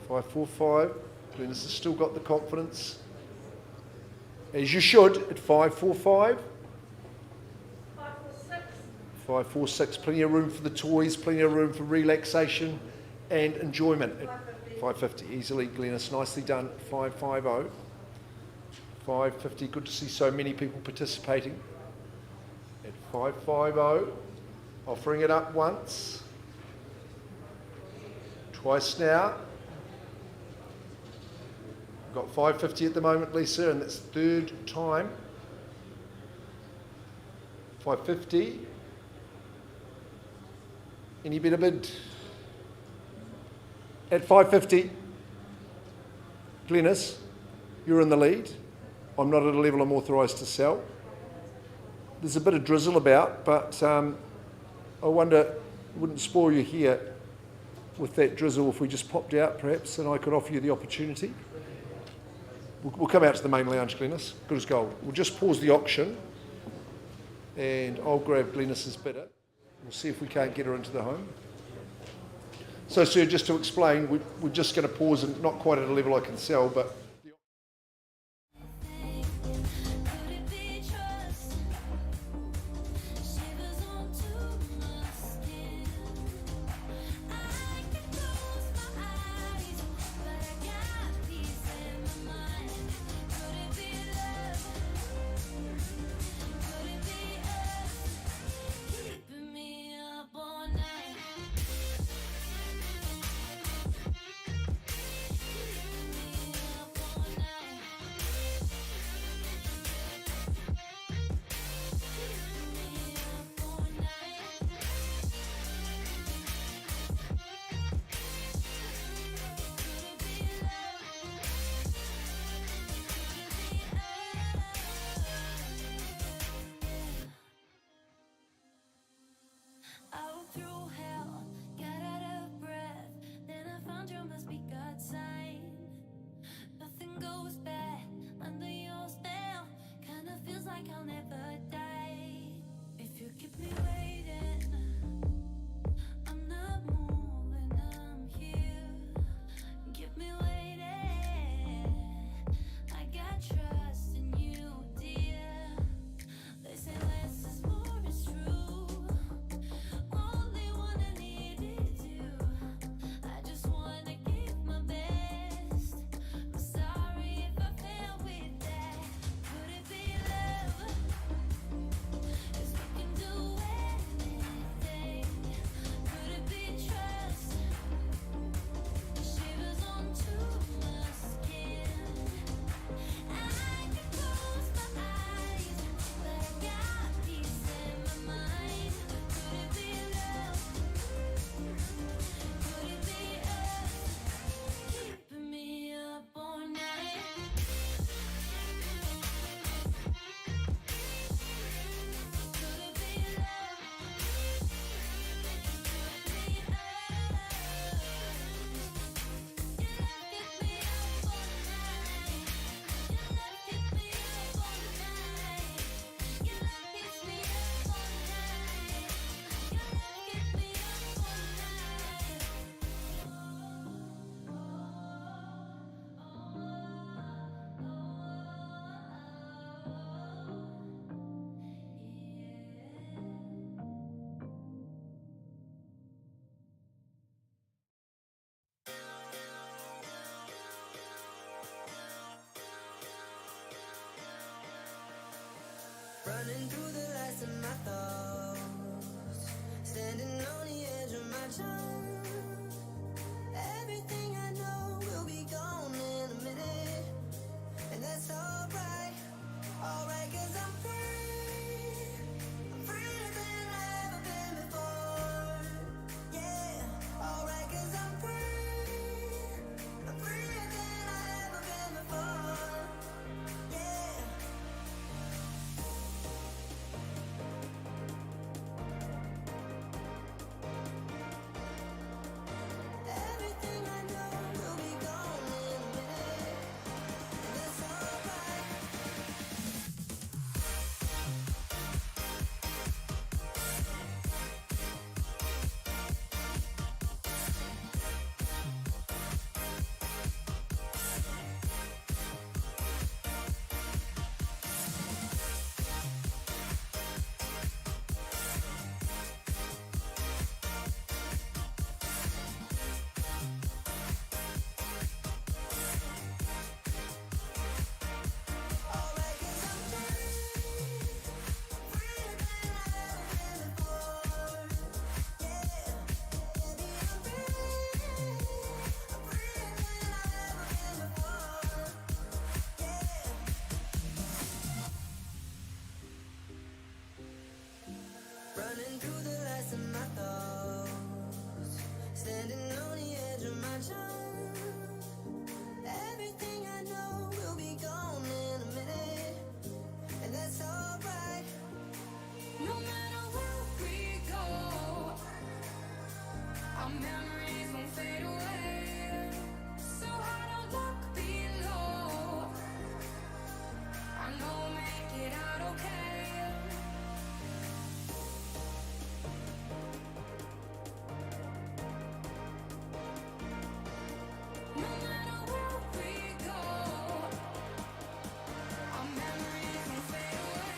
545. Glennis has still got the confidence. As you should, at 545. 546. Plenty of room for the toys, plenty of room for relaxation and enjoyment. At 550. Easily, Glennis. Nicely done. 550. 550. Good to see so many people participating. At 550. Offering it up once. Twice now. Got 550 at the moment, Lisa, and that's third time. 550. Any better bid? At 550, Glennis, you're in the lead. I'm not at a level I'm authorised to sell. There's a bit of drizzle about, but I wonder, it wouldn't spoil you here with that drizzle if we just popped out perhaps and I could offer you the opportunity. We'll come out to the main lounge, Glennis. Good as gold. We'll just pause the auction and I'll grab Glennis's bidder. We'll see if we can't get her into the home. So, sir, just to explain, we're just going to pause and not quite at a level I can sell, but Could it be trust? Shivers onto my skin. I can close my eyes, but I got peace in my mind. Could it be love? Could it be us? Keeping me up all night. Keeping me up Running through the lights of my thoughts, standing on the edge of my jump. Everything I know will be gone in a minute, and that's alright, alright, 'cause I'm free. I'm freer than I've ever been before. Yeah, alright, 'cause I'm free. I'm freer than I've ever been before. Yeah. Everything I know will be gone in a minute, and that's alright. Alright, 'cause I'm free, freer than I've ever been before. Yeah, baby, I'm free. I'm freer than I've ever been before. Yeah. Running through the lights of my thoughts, standing on the edge of my jump. Everything I know will be gone in a minute, and that's alright. No matter where we go, our memories won't fade away. So I don't look below. I know we'll make it out okay. No matter where we go, our memories won't fade away.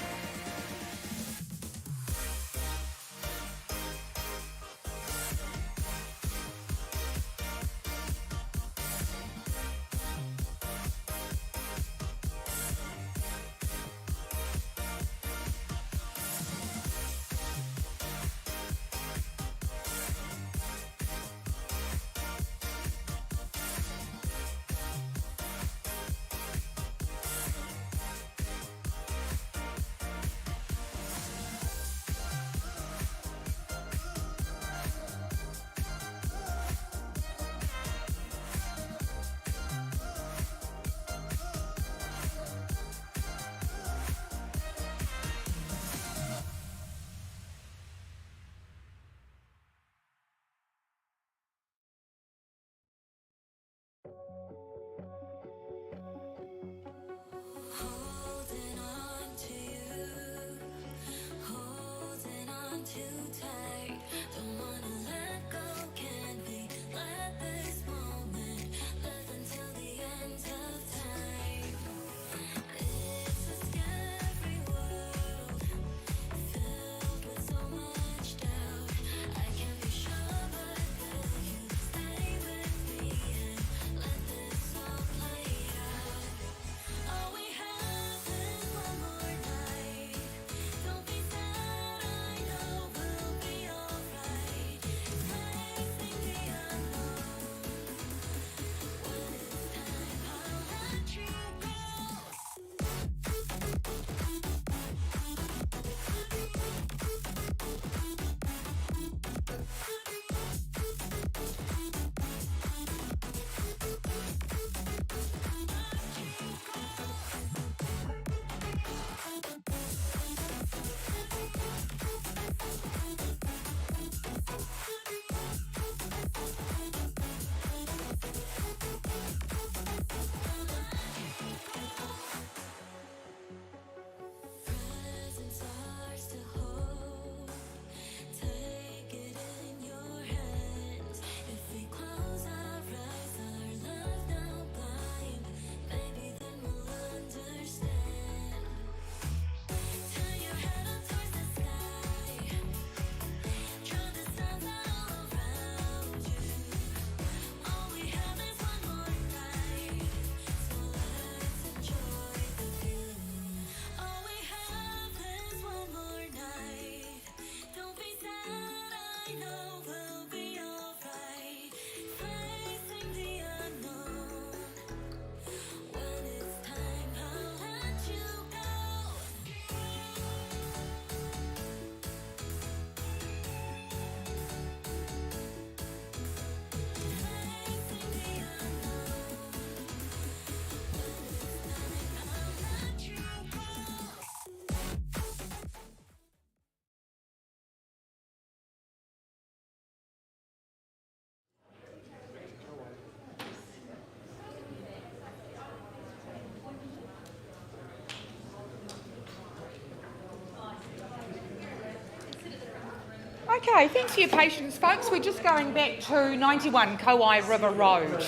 Okay, thanks for your patience, folks. We're just going back to 91 Kauai River Road.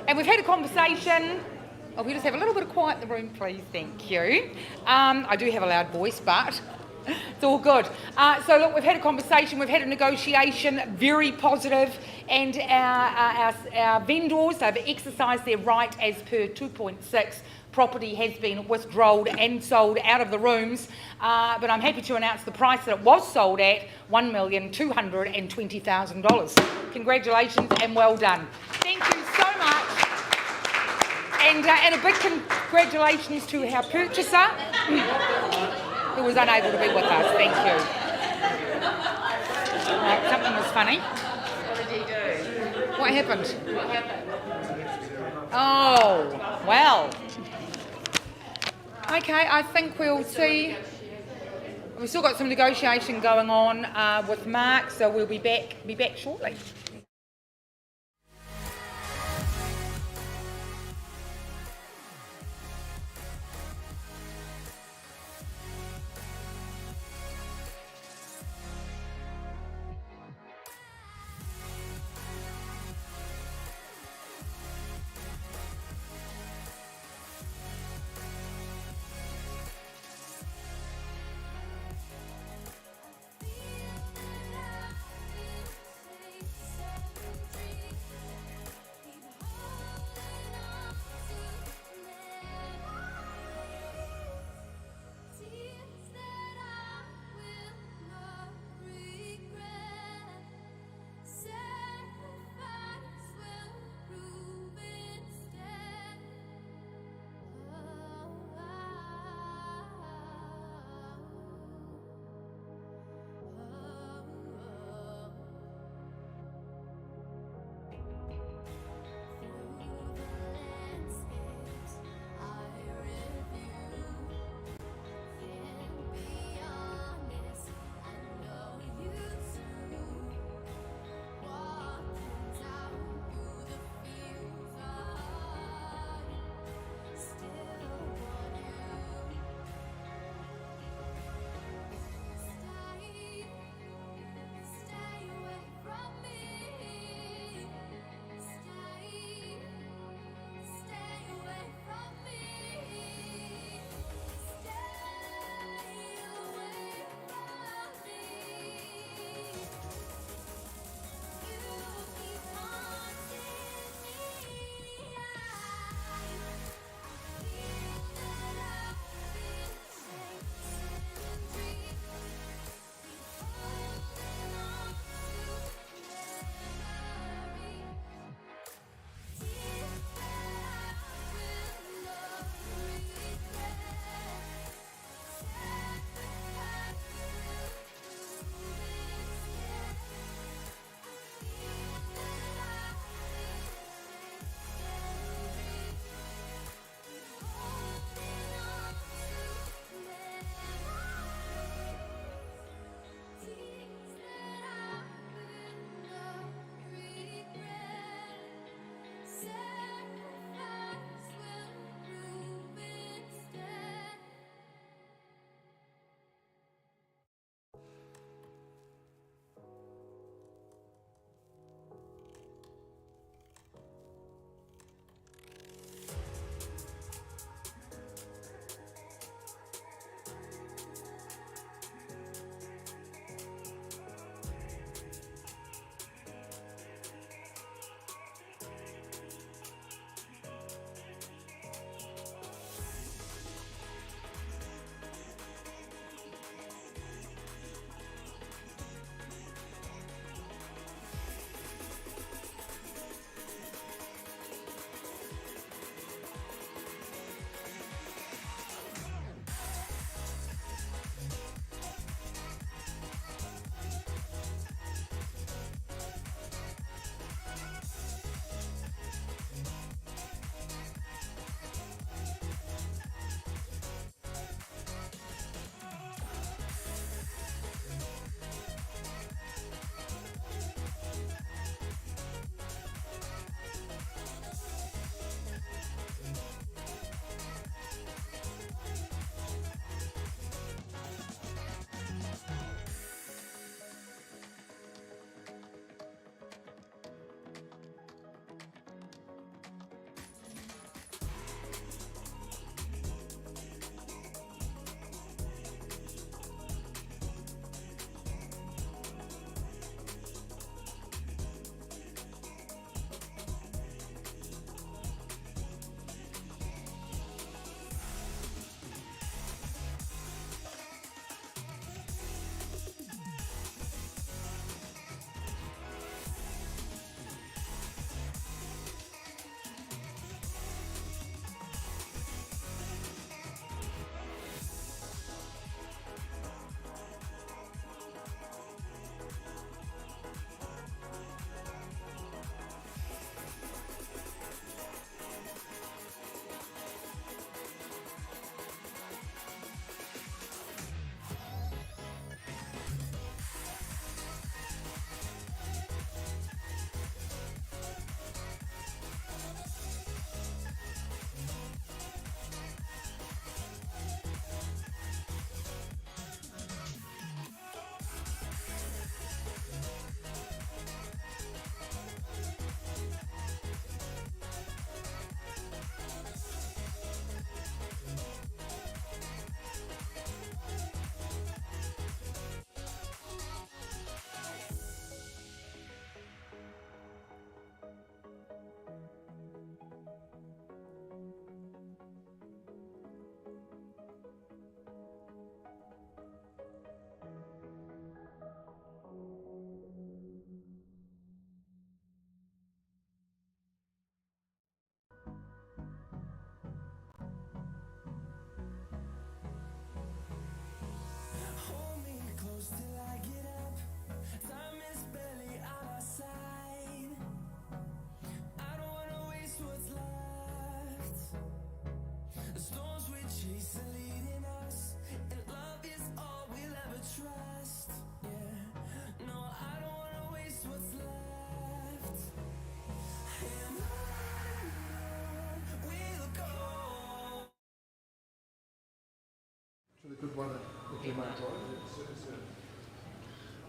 And we've had a conversation. Oh, we just have a little bit of quiet in the room, please. Thank you. I do have a loud voice, but it's all good. So look, we've had a conversation, we've had a negotiation, very positive, and our vendors have exercised their right as per 2.6. Property has been withdrawn and sold out of the rooms, but I'm happy to announce the price that it was sold at, $1,220,000. Congratulations and well done. Thank you so much. And a big congratulations to our purchaser, who was unable to be with us. Thank you. Right, something was funny. What did he do? What happened? What happened? Oh, well. Okay, I think we'll see. We've still got some negotiation going on with Mark, so we'll be back shortly.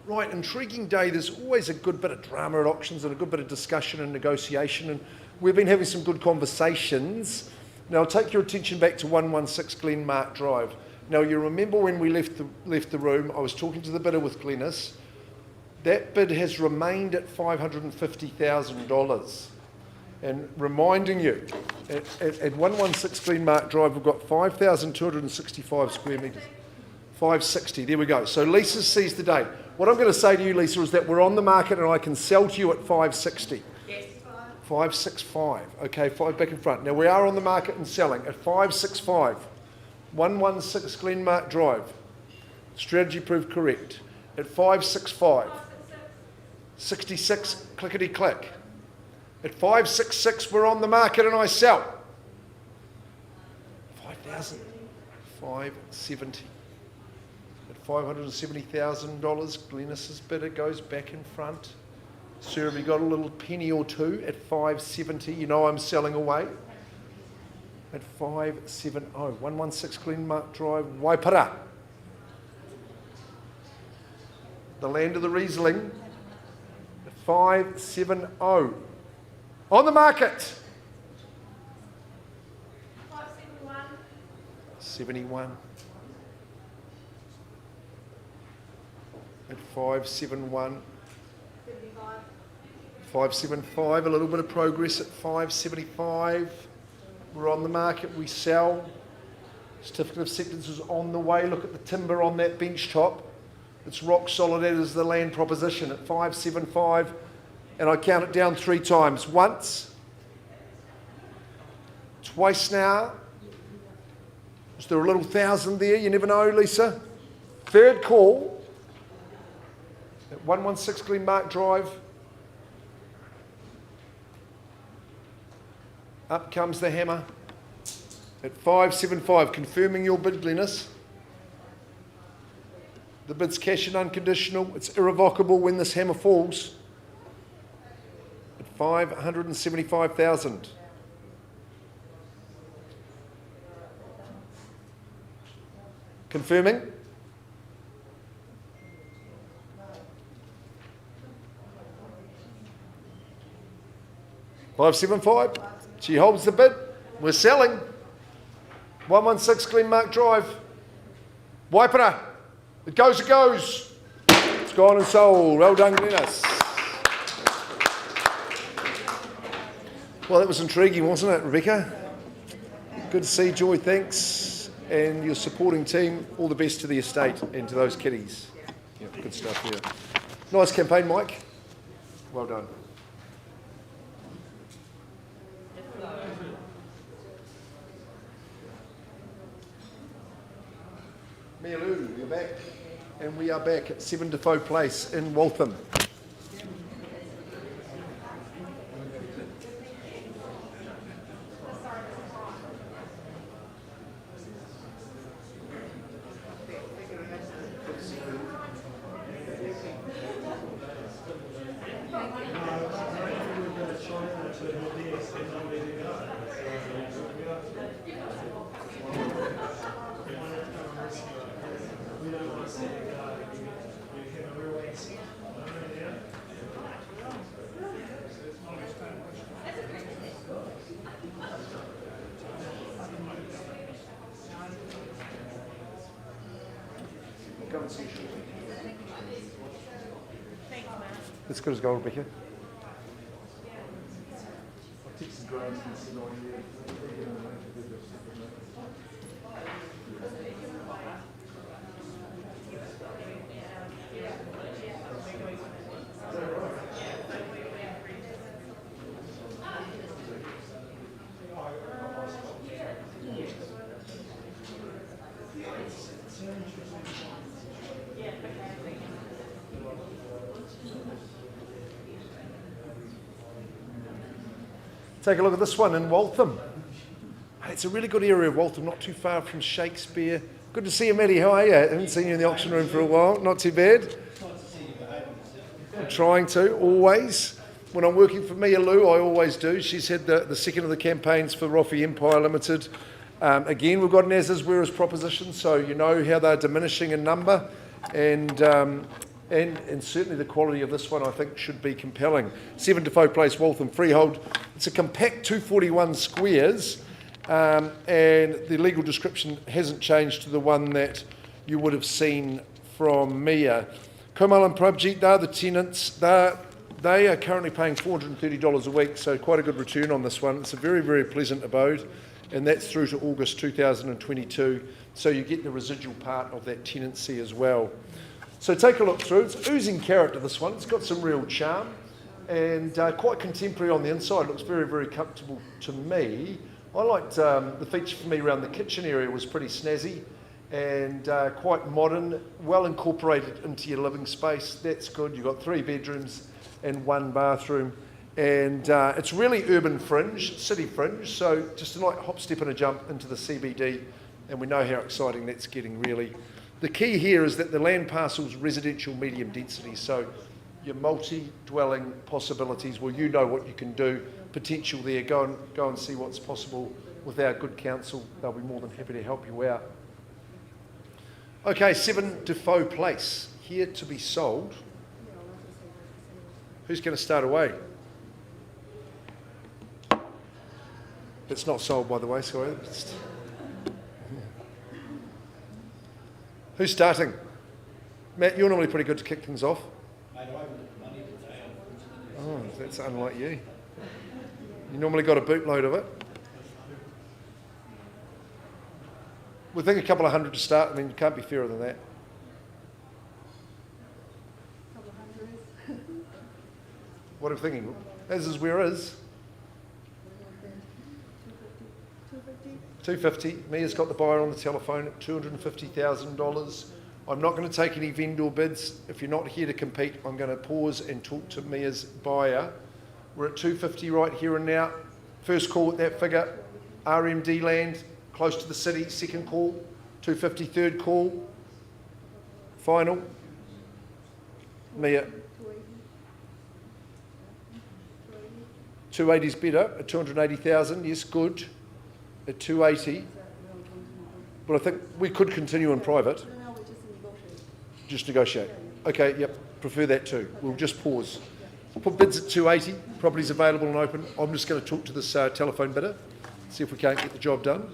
Right, intriguing day. There's always a good bit of drama at auctions and a good bit of discussion and negotiation, and we've been having some good conversations. Now, I'll take your attention back to 116 Glenmark Drive. Now, you remember when we left the room, I was talking to the bidder with Glennis. That bid has remained at $550,000. And reminding you, at 116 Glenmark Drive, we've got 5,265 square metres. 560, there we go. So Lisa sees the day. What I'm going to say to you, Lisa, is that we're on the market and I can sell to you at 560. Yes. 565. Okay, 5 back in front. Now we are on the market and selling at 565. 116 Glenmark Drive. Strategy proved correct. At 565. 66, clickety click. At 566, we're on the market and I sell. 5,000. 570. At $570,000, Glennis's bidder goes back in front. Sir, have you got a little penny or two at 570? You know I'm selling away. At 570, 116 Glenmark Drive, Waipara. The land of the Riesling. At 570. On the market. 571. 71. At 571. 575, a little bit of progress at 575. We're on the market, we sell. Certificate of acceptance is on the way. Look at the timber on that bench top. It's rock solid, as the land proposition at 575. And I count it down 3 times. Once. Twice now. Is there a little thousand there? You never know, Lisa. Third call. At 116 Glenmark Drive. Up comes the hammer. At 575, confirming your bid, Glennis. The bid's cash and unconditional. It's irrevocable when this hammer falls. At 575,000. Confirming. $575. She holds the bid. We're selling. 116 Glenmark Drive. Waipara. It goes, it goes. It's gone and sold. Well done, Glennis. Well, that was intriguing, wasn't it, Rebecca? Good to see, Joy. Thanks. And your supporting team, all the best to the estate and to those kiddies. Yeah, good stuff here. Nice campaign, Mike. Well done. Mialoo, you're back. And we are back at 7 Defoe Place in Waltham. That's good as gold, Rebecca. Take a look at this one in Waltham. It's a really good area of Waltham, not too far from Shakespeare. Good to see you, Maddie. How are you? I haven't seen you in the auction room for a while. Not too bad. I'm trying to, always. When I'm working for Mia Lou, I always do. She's had the second of the campaigns for Roffey Empire Limited. Again, we've got an as-is, whereas proposition, so you know how they're diminishing in number, and certainly the quality of this one I think should be compelling. 7 Defoe Place, Waltham Freehold. It's a compact 241 squares, and the legal description hasn't changed to the one that you would have seen from Mia. Komal and Prabjit, they're the tenants. They are currently paying $430 a week, so quite a good return on this one. It's a very, very pleasant abode, and that's through to August 2022, so you get the residual part of that tenancy as well. So take a look through. It's oozing character, this one. It's got some real charm, and quite contemporary on the inside. It looks very, very comfortable to me. I liked the feature for me around the kitchen area was pretty snazzy, and quite modern, well incorporated into your living space. That's good. You've got 3 bedrooms and 1 bathroom, and it's really urban fringe, city fringe, so just a light hop, step and a jump into the CBD, and we know how exciting that's getting, really. The key here is that the land parcel's residential medium density, so your multi-dwelling possibilities, well, you know what you can do, potential there. Go and see what's possible with our good counsel. They'll be more than happy to help you out. Okay, 7 Defoe Place, here to be sold. Who's going to start away? It's not sold, by the way, sorry. Who's starting? Matt, you're normally pretty good to kick things off. Oh, that's unlike you. You normally got a bootload of it. We'll think a couple of hundred to start. I mean, you can't be fairer than that. What are we thinking? As is where is. 250. Mia's got the buyer on the telephone at $250,000. I'm not going to take any vendor bids. If you're not here to compete, I'm going to pause and talk to Mia's buyer. We're at 250 right here and now. First call at that figure. RMD land, close to the city. Second call. 250. Third call. Final. Mia. 280 is better. At 280,000. Yes, good. At 280, but I think we could continue in private. Just negotiate. Okay, yep, prefer that too. We'll just pause. Put bids at 280, property's available and open. I'm just going to talk to this telephone bidder, see if we can't get the job done.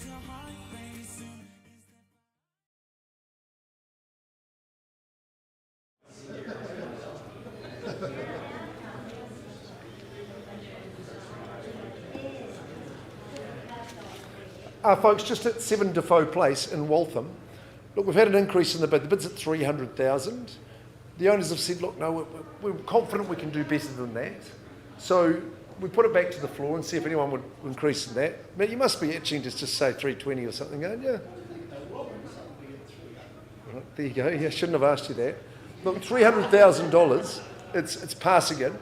your heart racing. Folks, just at 7 Defoe Place in Waltham, look, we've had an increase in the bid. The bid's at 300,000. The owners have said, look, no, we're confident we can do better than that. So we put it back to the floor and see if anyone would increase in that. But you must be itching to just say 320 or something, aren't you? Right, there you go. Yeah, shouldn't have asked you that. Look, $300,000, it's passing in.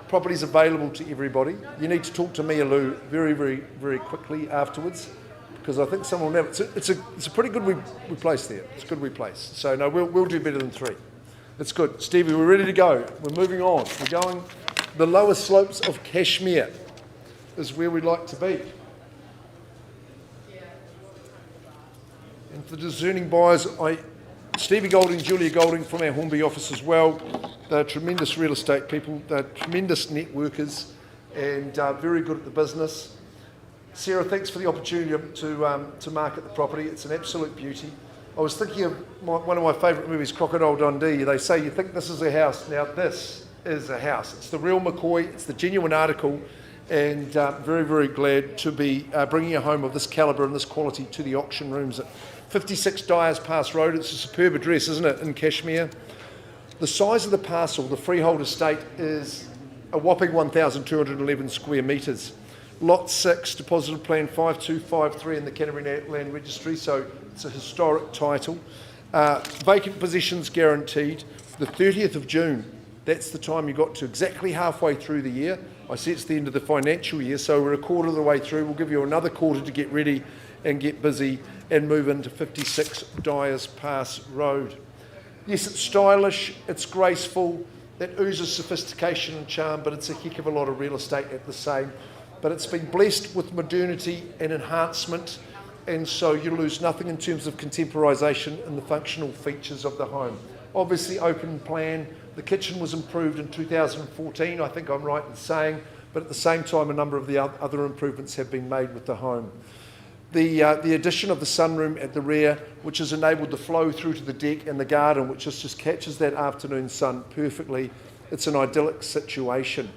Property's available to everybody. You need to talk to me or Lou very, very, very quickly afterwards, because I think someone will never. It's a pretty good we place there. It's good we place. So no, we'll do better than 3. It's good. Stevie, we're ready to go. We're moving on. We're going. The lower slopes of Kashmir is where we'd like to be. And for the discerning buyers, Stevie Golding, Julia Golding from our Hornby office as well. They're tremendous real estate people. They're tremendous networkers and very good at the business. Sarah, thanks for the opportunity to market the property. It's an absolute beauty. I was thinking of one of my favourite movies, Crocodile Dundee. They say you think this is a house. Now this is a house. It's the real McCoy. It's the genuine article. And very, very glad to be bringing a home of this calibre and this quality to the auction rooms at 56 Dyers Pass Road. It's a superb address, isn't it, in Kashmir? The size of the parcel, the freehold estate, is a whopping 1,211 square metres. Lot 6, deposited plan 5253 in the Canterbury Land Registry, so it's a historic title. Vacant possessions guaranteed. The 30th of June, that's the time you got to, exactly halfway through the year. I see it's the end of the financial year, so we're a quarter of the way through. We'll give you another quarter to get ready and get busy and move into 56 Dyers Pass Road. Yes, it's stylish, it's graceful, it oozes sophistication and charm, but it's a heck of a lot of real estate at the same. But it's been blessed with modernity and enhancement, and so you lose nothing in terms of contemporisation and the functional features of the home. Obviously open plan, the kitchen was improved in 2014, I think I'm right in saying, but at the same time a number of the other improvements have been made with the home. The addition of the sunroom at the rear, which has enabled the flow through to the deck and the garden, which just catches that afternoon sun perfectly. It's an idyllic situation.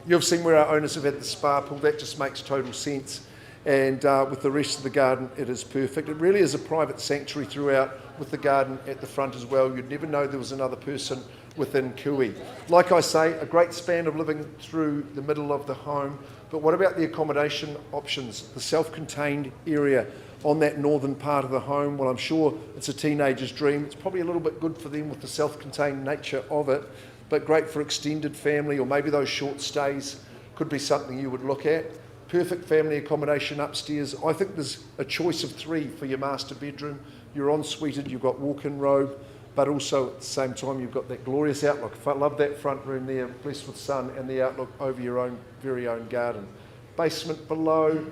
You've seen where our owners have had the spa pool. That just makes total sense. And with the rest of the garden, it is perfect. It really is a private sanctuary throughout, with the garden at the front as well. You'd never know there was another person within Kui. Like I say, a great span of living through the middle of the home. But what about the accommodation options? The self-contained area on that northern part of the home. Well, I'm sure it's a teenager's dream. It's probably a little bit good for them with the self-contained nature of it, but great for extended family, or maybe those short stays could be something you would look at. Perfect family accommodation upstairs. I think there's a choice of 3 for your master bedroom. You're en-suited, you've got walk-in robe, but also at the same time you've got that glorious outlook. I love that front room there, blessed with sun, and the outlook over your own very own garden. Basement below,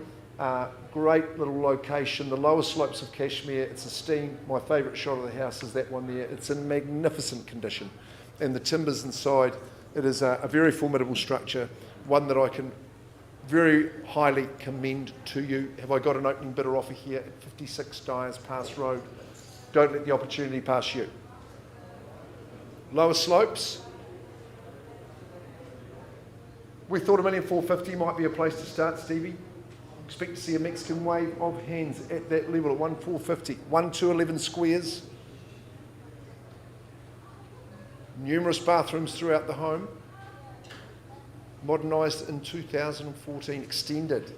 great little location. The lower slopes of Kashmir, it's a steam. My favourite shot of the house is that one there. It's in magnificent condition. And the timbers inside, it is a very formidable structure, one that I can very highly commend to you. Have I got an opening bidder offer here at 56 Dyers Pass Road? Don't let the opportunity pass you. Lower slopes. We thought $1,450,000 might be a place to start, Stevie. Expect to see a Mexican wave of hands at that level at $1,450,000. 1,211 squares. Numerous bathrooms throughout the home. Modernised in 2014, extended.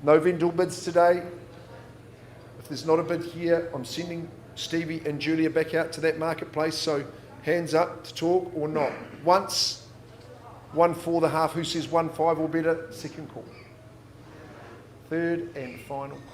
No vendor bids today. If there's not a bid here, I'm sending Stevie and Julia back out to that marketplace, so hands up to talk or not. Once, 1.4 the half, who says 1.5 or better, second call. Third and final call.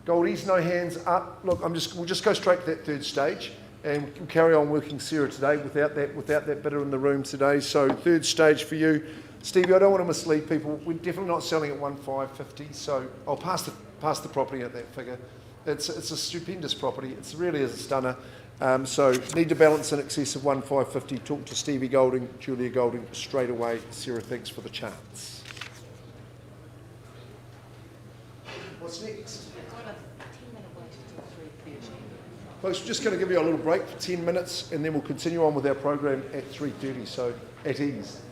Goldies, no hands up. Look, we'll just go straight to that third stage, and we'll carry on working Sarah today without that bidder in the room today. So third stage for you. Stevie, I don't want to mislead people. We're definitely not selling at 1,550, so I'll pass the property at that figure. It's a stupendous property. It really is a stunner. So need to balance in excess of 1,550. Talk to Stevie Golding, Julia Golding straight away. Sarah, thanks for the chance. What's next? We've got a 10-minute wait until 3:30. Folks, we're just going to give you a little break for 10 minutes and then we'll continue on with our program at 3:30, so at ease.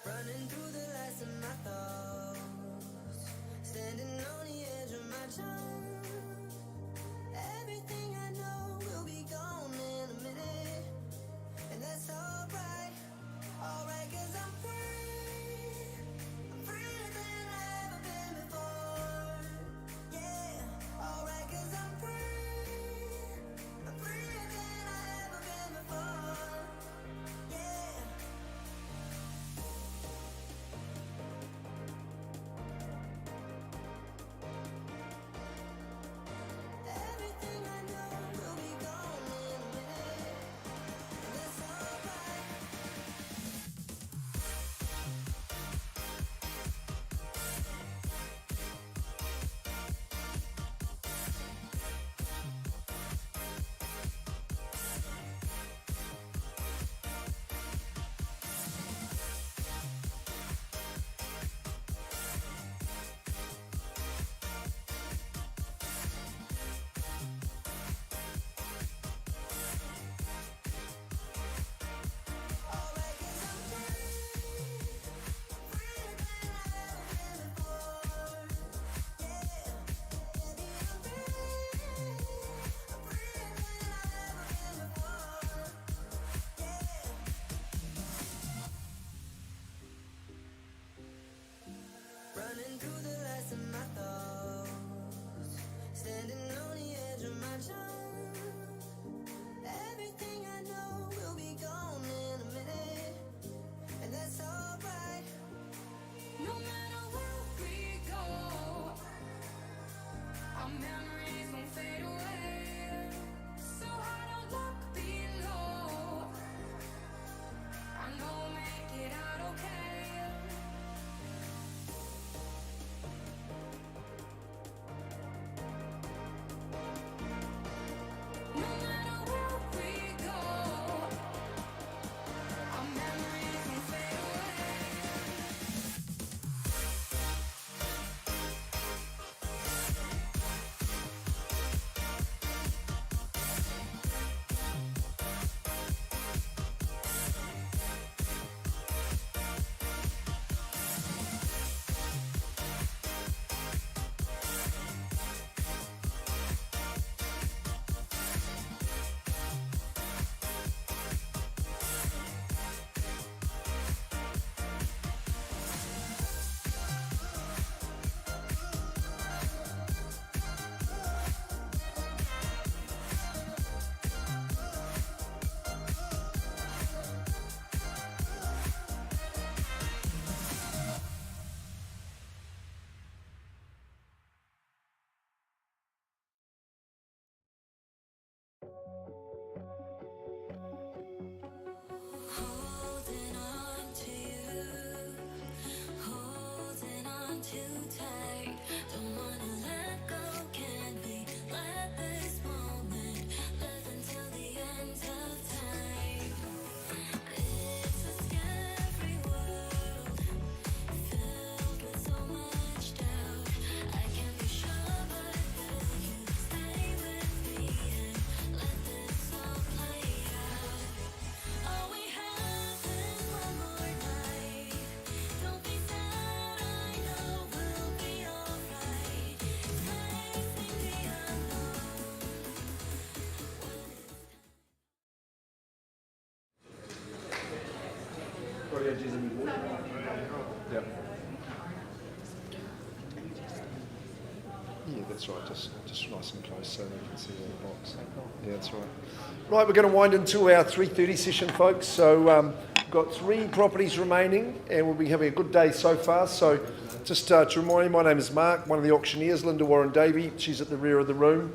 Running through the lights of my thoughts, standing on the edge of my tongue. Everything I know will be gone in a minute, and that's alright, 'cause I'm free. I'm freer than I've ever been before. Yeah, alright, 'cause I'm free. I'm freer than I've ever been before. Yeah. Yeah. Yeah, that's right. Just nice and close so they can see all the box. Yeah, that's right. Right, we're going to wind into our 3:30 session, folks. So we've got 3 properties remaining, and we'll be having a good day so far. So just to remind you, my name is Mark, one of the auctioneers, Linda Warren-Davey. She's at the rear of the room.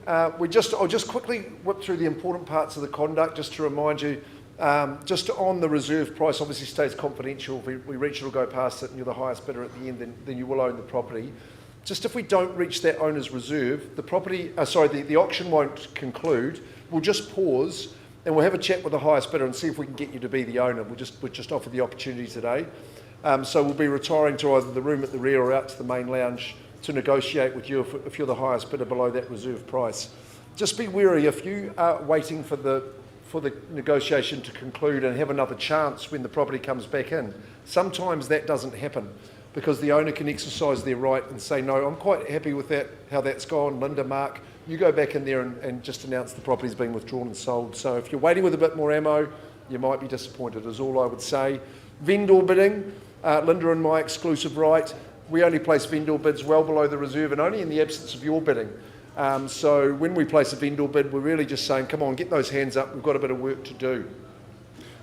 I'll just quickly whip through the important parts of the conduct, just to remind you. Just on the reserve price, obviously stays confidential. If we reach it or go past it and you're the highest bidder at the end, then you will own the property. Just if we don't reach that owner's reserve, the auction won't conclude. We'll just pause and we'll have a chat with the highest bidder and see if we can get you to be the owner. We'll just offer the opportunity today. So we'll be retiring to either the room at the rear or out to the main lounge to negotiate with you if you're the highest bidder below that reserve price. Just be wary if you are waiting for the negotiation to conclude and have another chance when the property comes back in. Sometimes that doesn't happen because the owner can exercise their right and say, no, I'm quite happy with that, how that's gone. Linda, Mark, you go back in there and just announce the property's been withdrawn and sold. So if you're waiting with a bit more ammo, you might be disappointed, is all I would say. Vendor bidding, Linda and my exclusive right. We only place vendor bids well below the reserve and only in the absence of your bidding. So when we place a vendor bid, we're really just saying, come on, get those hands up, we've got a bit of work to do.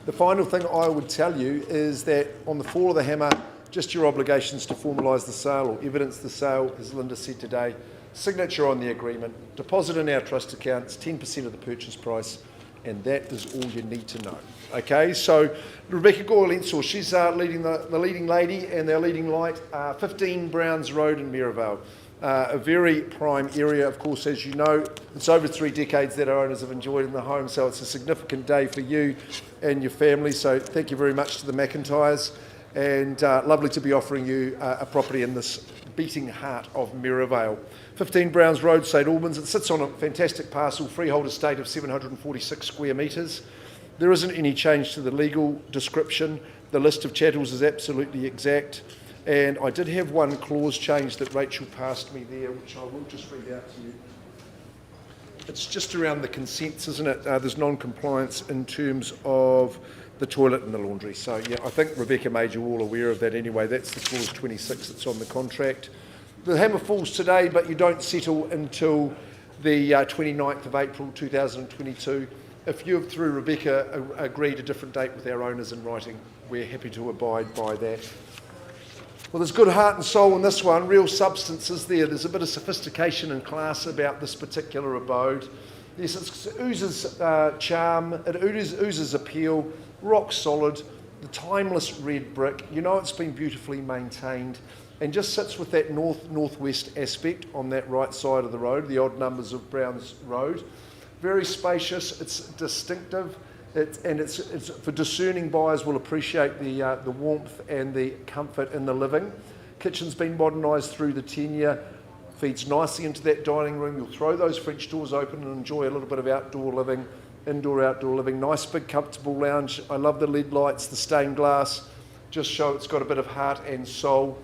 The final thing I would tell you is that on the fall of the hammer, just your obligations to formalise the sale or evidence the sale, as Linda said today, signature on the agreement, deposit in our trust accounts, 10% of the purchase price, and that is all you need to know. Okay, so Rebecca Gore-Lensor, she's the leading lady and their leading light, 15 Browns Road in Maryvale. A very prime area, of course, as you know. It's over 3 decades that our owners have enjoyed in the home, so it's a significant day for you and your family. So thank you very much to the McIntyres, and lovely to be offering you a property in this beating heart of Maryvale. 15 Browns Road, St Albans. It sits on a fantastic parcel, freehold estate of 746 square metres. There isn't any change to the legal description. The list of chattels is absolutely exact. And I did have one clause change that Rachel passed me there, which I will just read out to you. It's just around the consents, isn't it? There's non-compliance in terms of the toilet and the laundry. So, yeah, I think Rebecca made you all aware of that anyway. That's the clause 26 that's on the contract. The hammer falls today, but you don't settle until the 29th of April 2022. If you have, through Rebecca, agreed a different date with our owners in writing, we're happy to abide by that. Well, there's good heart and soul in this one, real substance is there. There's a bit of sophistication and class about this particular abode. Yes, it oozes charm, it oozes appeal, rock solid, the timeless red brick. You know it's been beautifully maintained and just sits with that northwest aspect on that right side of the road, the odd numbers of Browns Road. Very spacious, it's distinctive. It's for discerning buyers will appreciate the warmth and the comfort in the living. Kitchen's been modernised through the tenure, feeds nicely into that dining room. You'll throw those French doors open and enjoy a little bit of outdoor living, indoor-outdoor living. Nice big comfortable lounge. I love the LED lights, the stained glass, just show it's got a bit of heart and soul.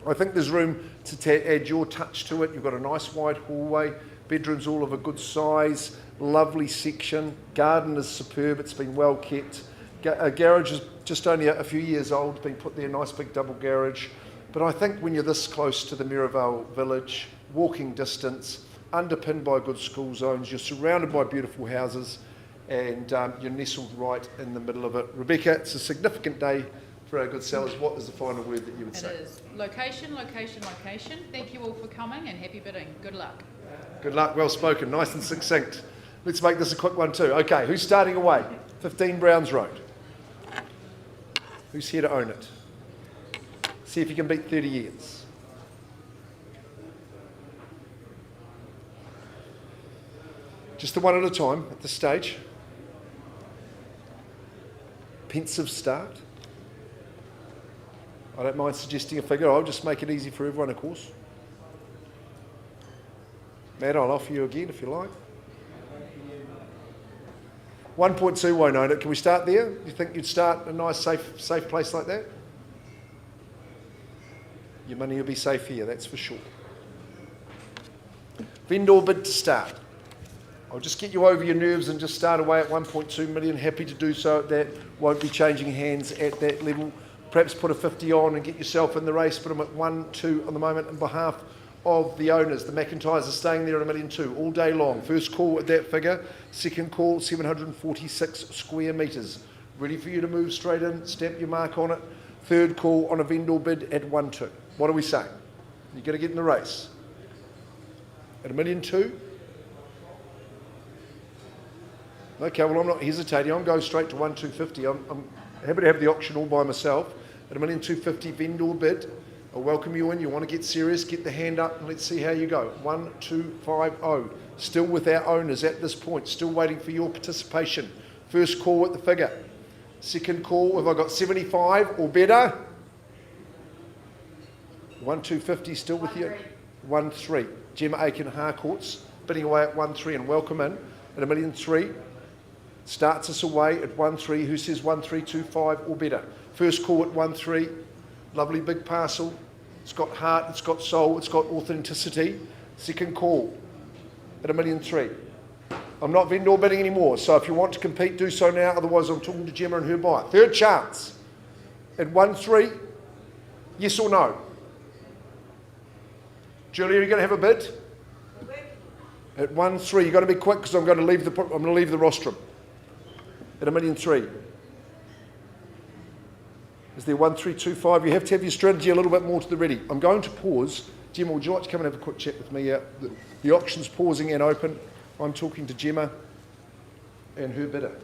I think there's room to add your touch to it. You've got a nice wide hallway, bedrooms all of a good size, lovely section, garden is superb, it's been well kept. A garage is just only a few years old, been put there, nice big double garage. But I think when you're this close to the Maryvale village, walking distance, underpinned by good school zones, you're surrounded by beautiful houses, and you're nestled right in the middle of it. Rebecca, it's a significant day for our good sellers. What is the final word that you would say? It is location, location, location. Thank you all for coming and happy bidding. Good luck. Good luck, well spoken, nice and succinct. Let's make this a quick one too. Okay, who's starting away? 15 Browns Road. Who's here to own it? See if you can beat 30 years. Just the one at a time at this stage. Pensive start. I don't mind suggesting a figure. I'll just make it easy for everyone, of course. Matt, I'll offer you again if you like. 1.2 won't own it. Can we start there? You think you'd start a nice, safe place like that? Your money will be safe here, that's for sure. Vendor bid to start. I'll just get you over your nerves and just start away at 1.2 million. Happy to do so at that. Won't be changing hands at that level. Perhaps put a 50 on and get yourself in the race. Put them at 1-2 on the moment on behalf of the owners. The McIntyres are staying there at 1,200,000 all day long. First call at that figure. Second call, 746 square metres. Ready for you to move straight in. Stamp your mark on it. Third call on a vendor bid at 1-2. What are we saying? You're going to get in the race. At 1,200,000? Okay, well, I'm not hesitating. I'm going straight to 1,250. I'm happy to have the auction all by myself. At 1,250,000 vendor bid, I'll welcome you in. You want to get serious, get the hand up, and let's see how you go. 1,250. Still with our owners at this point. Still waiting for your participation. First call at the figure. Second call, have I got 75 or better? 1,250 still with you? 1,300,000. Gemma Aiken Harcourts bidding away at 1,300,000 and welcome in at 1,300,000. Starts us away at 1,300,000. Who says 1,325 or better? First call at 1,300,000. Lovely big parcel. It's got heart, it's got soul, it's got authenticity. Second call at 1,300,000. I'm not vendor bidding anymore, so if you want to compete, do so now. Otherwise, I'm talking to Gemma and her buyer. Third chance at 1,300,000. Yes or no? Julia, are you going to have a bid? At 1,300,000. You've got to be quick because I'm going to leave the rostrum. At 1,300,000. Is there 1,325? You have to have your strategy a little bit more to the ready. I'm going to pause. Gemma, would you like to come and have a quick chat with me? The auction's pausing and open. I'm talking to Gemma and her bidder.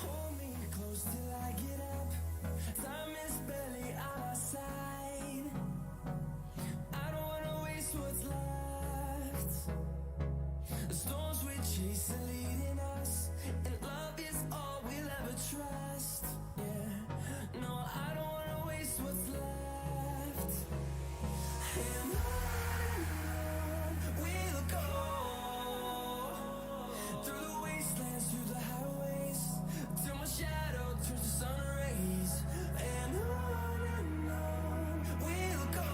Hold me close till I get up. Time is barely on our side. I don't wanna waste what's left. The storms we chase are leading us, and love is all we'll ever trust. Yeah, no, I don't wanna waste what's left. And on we'll go, through the wastelands, through the highways, till my shadow turns to sun rays. And on we'll go,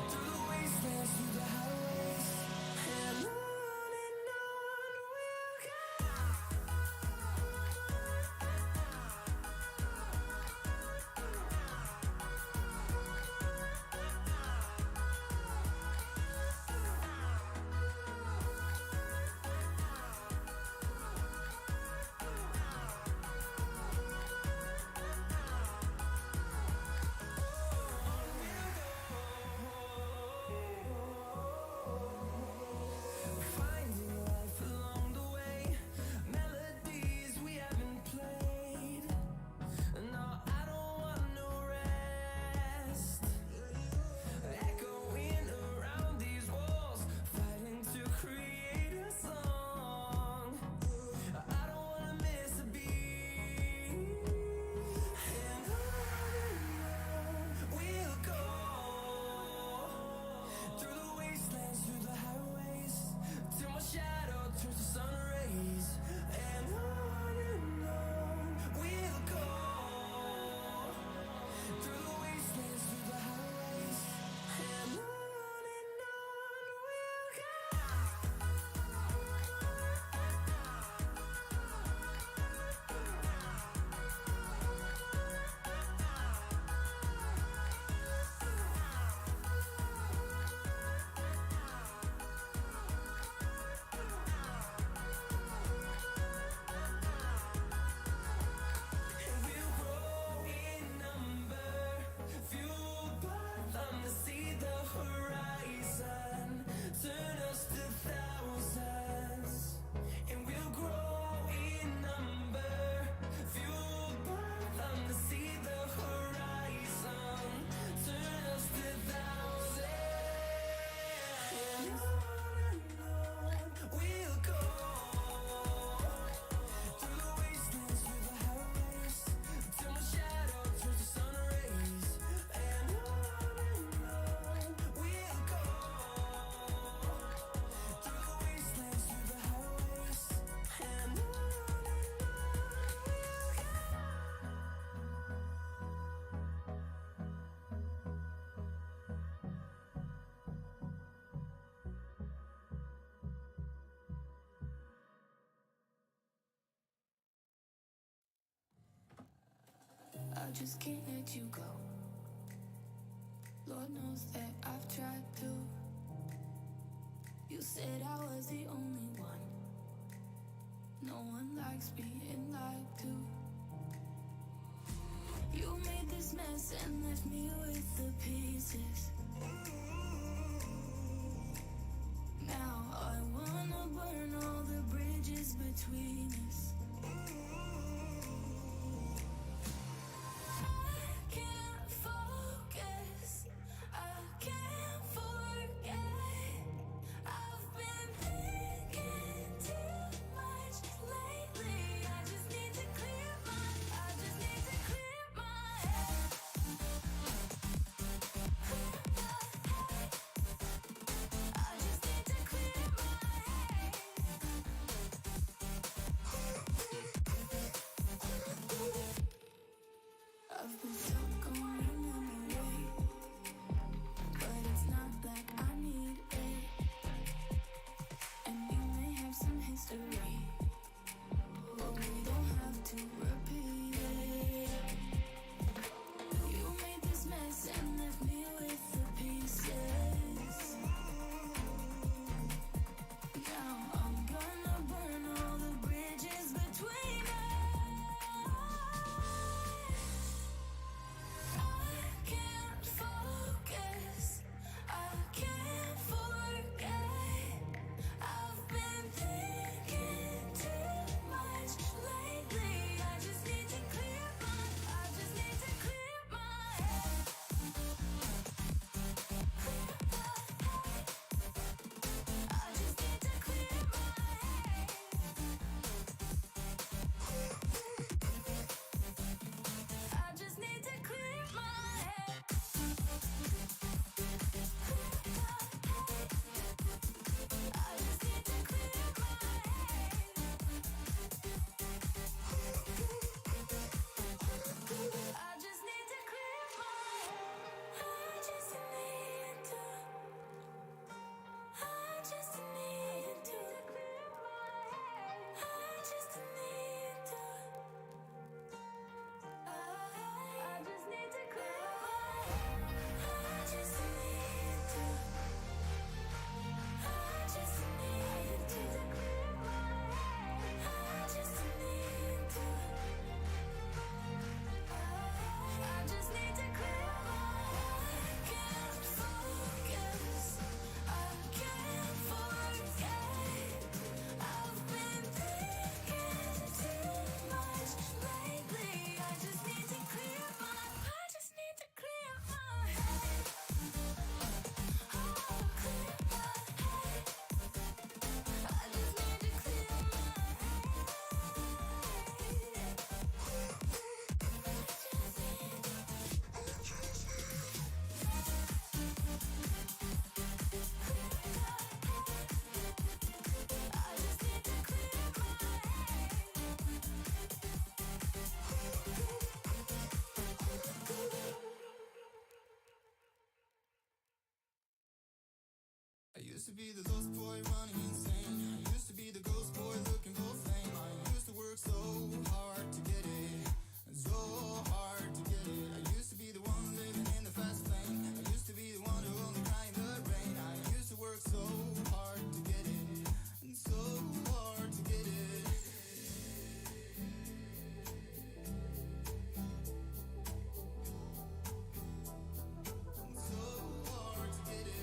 through the wastelands, through the highways. And on we'll go. I just can't let you go. Lord knows that I've tried to. You said I was the only one. No one likes being lied to. You made this mess and left me with the pieces. Now I wanna burn all the bridges between us. I can't focus, I can't forget. I've been thinking too much lately. I just need to clear my head. I just need to clear my head. I've been stuck on your memory, but it's not like I need it. And you may have some history, but we don't have to repeat it. You made this mess and left me with the pieces. Now I'm gonna burn all the bridges between us. I can't focus, I can't forget. I've been thinking too much lately. I just need to clear my head. I just need to clear my head. I just need to clear my head. I just need to clear my head. I just need to clear my head. I just need to. I just need to clear my head. I just need to. I just need to clear my head. I just need to. I just need to clear my head. I just need to. I just need to clear my head. I can't focus, I can't forget. I've been thinking too much lately. I just need to clear my head. I just need to clear my head. Oh, clear my head. I just need to clear my head. I just need to clear my I used to be the lost boy running insane. I used to be the ghost boy looking for fame. I used to work so hard to get it, so hard to get it. I used to be the one living in the fast lane. I used to be the one who only cried in the rain. I used to work so hard to get it, and so hard to get it. And so hard to get it.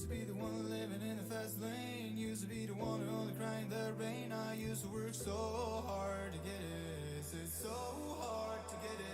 Used to be the one living in the fast lane. Used to be the one who only cried in the rain. I used to work so hard to get it. It's so hard to get it.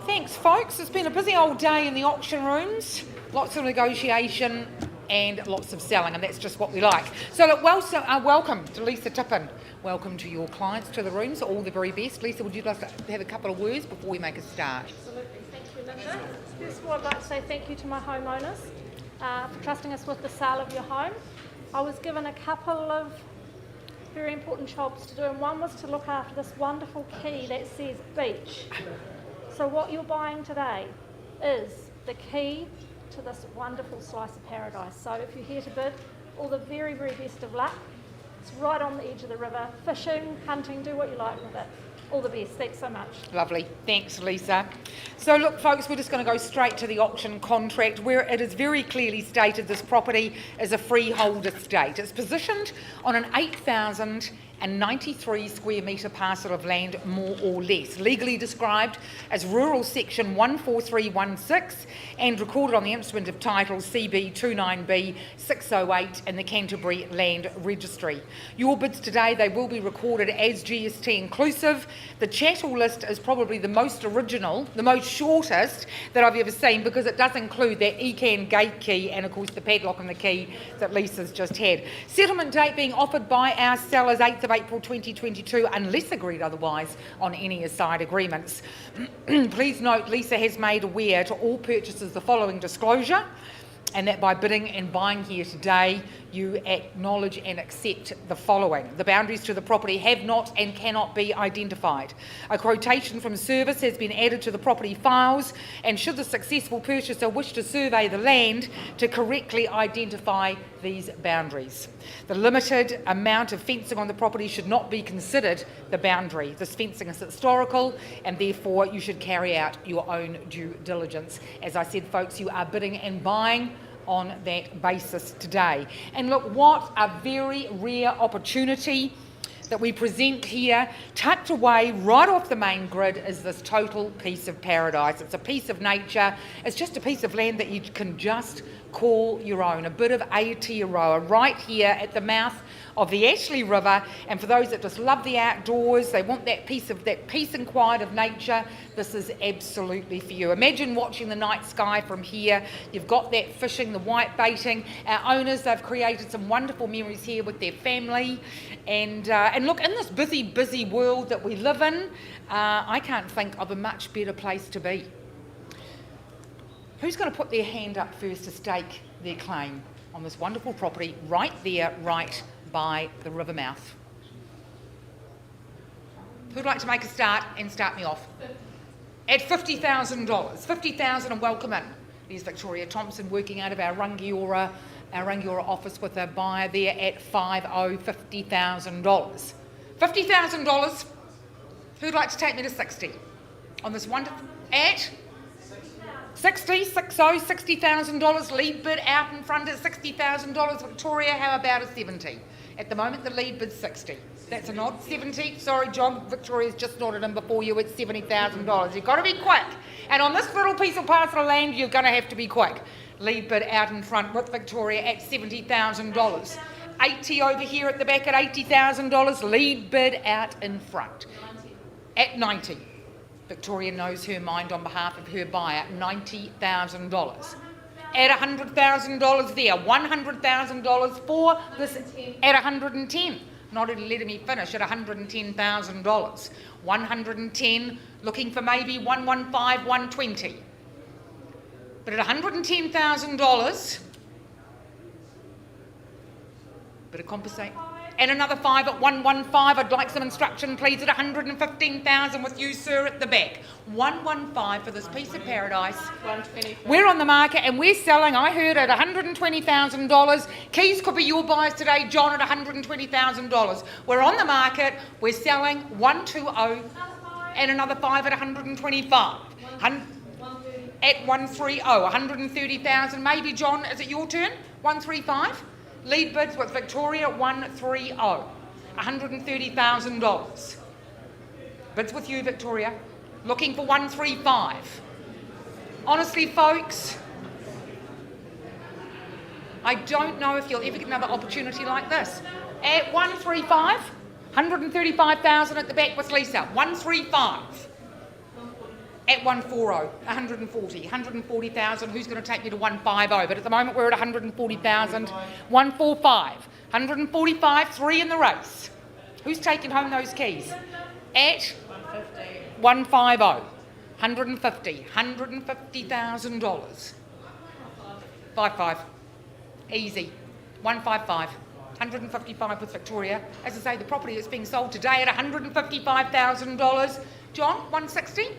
Thanks, folks. It's been a busy old day in the auction rooms. Lots of negotiation and lots of selling, and that's just what we like. So look, welcome to Lisa Tippin. Welcome to your clients, to the rooms. All the very best. Lisa, would you like to have a couple of words before we make a start? Absolutely. Thank you, Linda. First of all, I'd like to say thank you to my homeowners for trusting us with the sale of your home. I was given a couple of very important jobs to do, and one was to look after this wonderful key that says beach. So what you're buying today is the key to this wonderful slice of paradise. So if you're here to bid, all the very, very best of luck. It's right on the edge of the river. Fishing, hunting, do what you like with it. All the best. Thanks so much. Lovely. Thanks, Lisa. So look, folks, we're just going to go straight to the auction contract, where it is very clearly stated this property is a freehold estate. It's positioned on an 8,093 square metre parcel of land, more or less, legally described as Rural Section 14316 and recorded on the instrument of title CB29B 608 in the Canterbury Land Registry. Your bids today, they will be recorded as GST inclusive. The chattel list is probably the most original, the most shortest that I've ever seen, because it does include that ECAN gate key and of course the padlock and the key that Lisa's just had. Settlement date being offered by our sellers 8th of April 2022, unless agreed otherwise on any aside agreements. Please note, Lisa has made aware to all purchasers the following disclosure, and that by bidding and buying here today, you acknowledge and accept the following. The boundaries to the property have not and cannot be identified. A quotation from service has been added to the property files, and should the successful purchaser wish to survey the land to correctly identify these boundaries. The limited amount of fencing on the property should not be considered the boundary. This fencing is historical, and therefore you should carry out your own due diligence. As I said, folks, you are bidding and buying on that basis today. And look, what a very rare opportunity that we present here, tucked away right off the main grid, is this total piece of paradise. It's a piece of nature. It's just a piece of land that you can just call your own, a bit of Aotearoa right here at the mouth of the Ashley River. And for those that just love the outdoors, they want that peace and quiet of nature, this is absolutely for you. Imagine watching the night sky from here. You've got that fishing, the white baiting. Our owners, they've created some wonderful memories here with their family. And look, in this busy world that we live in, I can't think of a much better place to be. Who's going to put their hand up first to stake their claim on this wonderful property right there, right by the river mouth? Who'd like to make a start and start me off? At $50,000. $50,000 and welcome in. There's Victoria Thompson working out of our Rangiora office with a buyer there at $50,000. $50,000. Who'd like to take me to 60? On this wonderful, at $60,000, lead bid out in front at $60,000. Victoria, how about a 70? At the moment, the lead bid's 60. That's a nod. 70. Sorry, John. Victoria's just nodded in before you. It's $70,000. You've got to be quick. And on this little piece of parcel of land, you're going to have to be quick. Lead bid out in front with Victoria at $70,000. 80 over here at the back at $80,000. Lead bid out in front at 90. Victoria knows her mind on behalf of her buyer, $90,000. At $100,000 there, $100,000 for this at 110. Not letting me finish at $110,000. 110, looking for maybe 115, 120. But at $110,000, bit of compensate. And another 5 at 115. I'd like some instruction, please, at $115,000 with you, sir, at the back. 115 for this piece of paradise. 120. We're on the market and we're selling, I heard, at $120,000. Keys could be your buyers today, John, at $120,000. We're on the market, we're selling 120 and another 5 at 125. At 130, 130,000. Maybe, John, is it your turn? 135? Lead bids with Victoria, 130, $130,000. Bids with you, Victoria. Looking for 135. Honestly, folks, I don't know if you'll ever get another opportunity like this. At 135, 135,000 at the back with Lisa, 135. At 140, 140,000. Who's going to take me to 150? But at the moment we're at 140,000. 145, 145, 3 in the race. Who's taking home those keys? At 150, 150, $150,000. 55, easy. 155, 155 with Victoria. As I say, the property is being sold today at $155,000. John, 160.